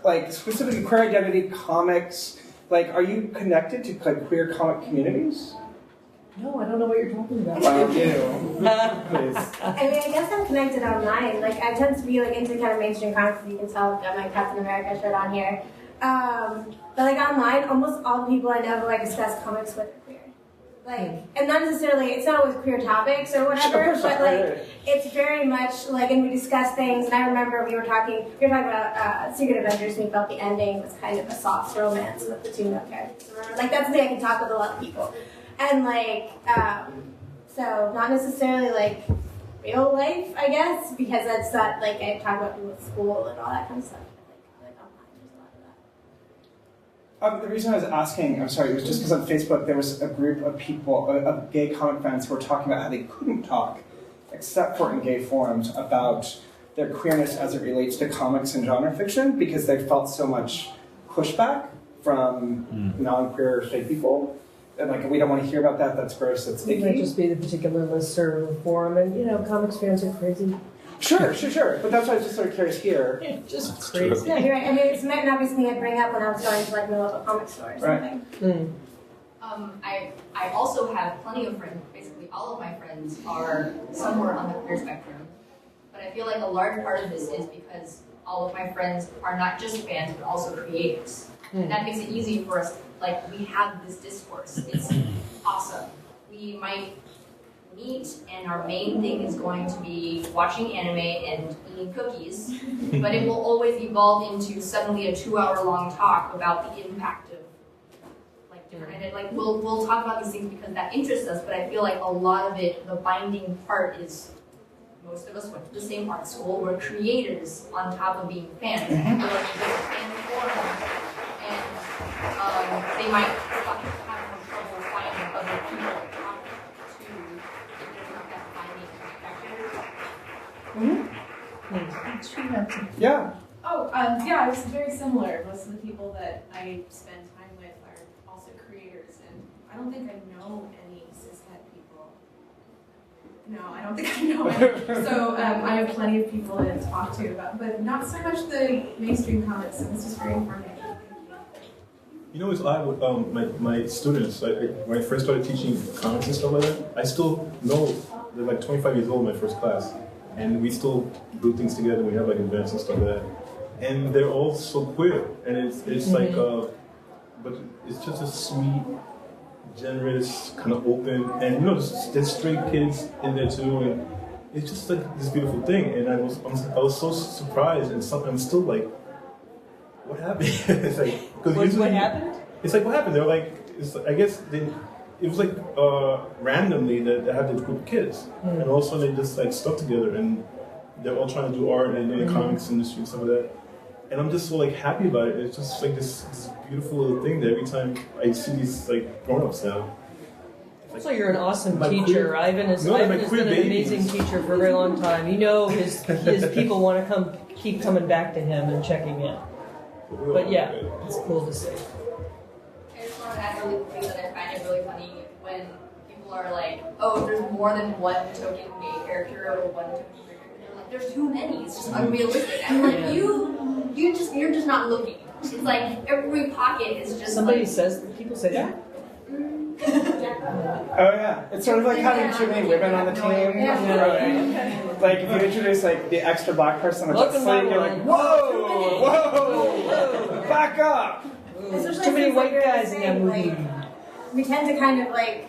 [SPEAKER 3] like specifically queer identity comics, like are you connected to like queer comic communities?
[SPEAKER 2] No, I don't know what you're talking about.
[SPEAKER 3] Well, you. Please.
[SPEAKER 4] I mean, I guess I'm connected online. Like, I tend to be like into kind of mainstream comics. You can tell I've got my Captain America shirt on here. But like online, almost all the people I know who I discuss comics with are queer. Like, and not necessarily, it's not always queer topics or whatever, but like, it's very much like, and we discuss things. And I remember we were talking about Secret Avengers, and we felt the ending was kind of a soft romance with the two male characters. Like, that's something I can talk with a lot of people. And like, so not necessarily like real life, I guess, because that's not like I talk about people at school and all that kind of stuff. Like online, there's a lot of that.
[SPEAKER 3] The reason I was asking, I'm sorry, it was just because on Facebook there was a group of people, of gay comic fans who were talking about how they couldn't talk, except for in gay forums, about their queerness as it relates to comics and genre fiction, because they felt so much pushback from non-queer straight people. And like, we don't want to hear about that, that's gross, that's icky.
[SPEAKER 2] It might just be the particular list or forum, and you know, comics fans are crazy.
[SPEAKER 3] Sure. But that's why I was just sort of curious here.
[SPEAKER 2] Just
[SPEAKER 6] That's
[SPEAKER 2] crazy.
[SPEAKER 6] true.
[SPEAKER 4] Yeah, you're right. I mean, it's not be something I'd bring up when I was going to like my local comic store or something.
[SPEAKER 2] Right.
[SPEAKER 10] I also have plenty of friends. Basically, all of my friends are somewhere on the queer spectrum. But I feel like a large part of this is because all of my friends are not just fans, but also creators. And that makes it easy for us. Like, we have this discourse. It's awesome. We might meet, and our main thing is going to be watching anime and eating cookies, but it will always evolve into suddenly a 2-hour-long talk about the impact of like different. And like we'll talk about these things because that interests us. But I feel like a lot of it, the binding part is most of us went to the same art school. We're creators on top of being fans. We're like a fan forum. And they might have more trouble finding other people to talk to if there's not that binding perspective.
[SPEAKER 3] Yeah.
[SPEAKER 9] Oh, yeah, it's very similar. Most of the people that I spend time with are also creators, and I don't think I know any cishet people. No, I don't think I know any. So I have plenty of people to talk to about, but not so much the mainstream comics, so this is very informative.
[SPEAKER 1] You know, it's odd with my students. When I first started teaching comics and stuff like that, I still know they're like 25 years old in my first class, and we still do things together. We have like events and stuff like that, and they're all so queer, and it's like, but it's just a sweet, generous, kind of open, and you know, there's straight kids in there too, and it's just like this beautiful thing. And I was so surprised, and I'm still like, what happened? It's like,
[SPEAKER 2] What happened?
[SPEAKER 1] It's like, what happened? They're like, I guess it was like randomly that they had this group of kids, and all of a sudden they just like stuck together, and they're all trying to do art and in the comics industry and stuff like that. And I'm just so like happy about it. It's just like this beautiful little thing that every time I see these like grown-ups now.
[SPEAKER 2] So you're an awesome
[SPEAKER 1] My
[SPEAKER 2] teacher.
[SPEAKER 1] queer-
[SPEAKER 2] Ivan has
[SPEAKER 1] No, they're my
[SPEAKER 2] been
[SPEAKER 1] queer
[SPEAKER 2] an
[SPEAKER 1] babies.
[SPEAKER 2] amazing teacher for a very long time. You know, his people want to keep coming back to him and checking in. But yeah, it's cool to see.
[SPEAKER 10] I just want to add really quickly that I find it really funny when people are like, oh, there's more than one token gay character or one token queer character. They're like, there's too many. It's just unrealistic. I'm like, you're just not looking. It's like every pocket is just
[SPEAKER 2] Somebody
[SPEAKER 10] like,
[SPEAKER 2] says, people say that.
[SPEAKER 3] Oh yeah, it's sort of like having too many women on the team. Right? Like if you introduce like the extra black person with
[SPEAKER 2] Welcome,
[SPEAKER 3] the sleeve, you're like, whoa, back up.
[SPEAKER 4] Especially
[SPEAKER 2] Too many
[SPEAKER 4] since, like,
[SPEAKER 2] white guys in that
[SPEAKER 4] saying,
[SPEAKER 2] movie.
[SPEAKER 4] like, we tend to kind of like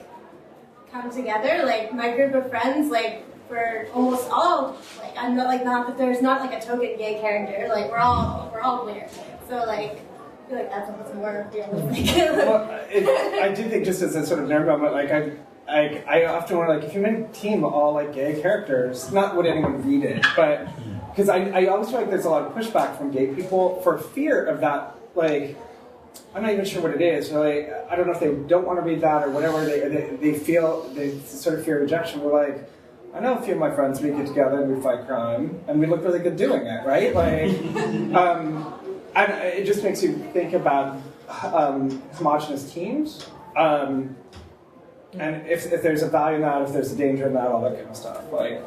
[SPEAKER 4] come together. Like my group of friends, like we're almost all like I'm not like not that there's not like a token gay character. Like we're all queer. So like I feel like that's what's more realistic.
[SPEAKER 3] Well, I do think just as a sort of nerd moment, like I often wonder like if you made a team of all like gay characters, not would anyone read it, but because I always feel like there's a lot of pushback from gay people for fear of that. Like I'm not even sure what it is. Really, I don't know if they don't want to read that or whatever. They feel they sort of fear rejection. We're like, I know a few of my friends. We get together and we fight crime, and we look really good doing it, right? Like, and it just makes you think about homogenous teams, and if there's a value in that, if there's a danger in that, all that kind of stuff. Like,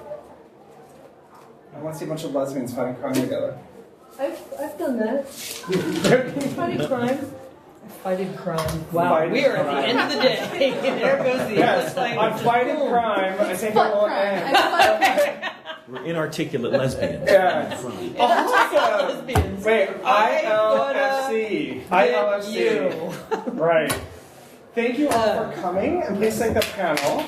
[SPEAKER 3] I want to see a bunch of lesbians fighting crime together.
[SPEAKER 2] I've done that. Fighting crime. Fighting crime. Wow,
[SPEAKER 3] Fighting
[SPEAKER 2] we are at
[SPEAKER 3] crime.
[SPEAKER 2] the end of the day. There goes the
[SPEAKER 3] Yes,
[SPEAKER 2] English
[SPEAKER 3] I'm
[SPEAKER 2] language.
[SPEAKER 3] fighting crime. I think I will end.
[SPEAKER 6] We're inarticulate lesbians.
[SPEAKER 3] Yeah.
[SPEAKER 2] Lesbians.
[SPEAKER 3] Wait,
[SPEAKER 2] ILFC.
[SPEAKER 3] ILFC. Right. Thank you all for coming, and please thank the panel.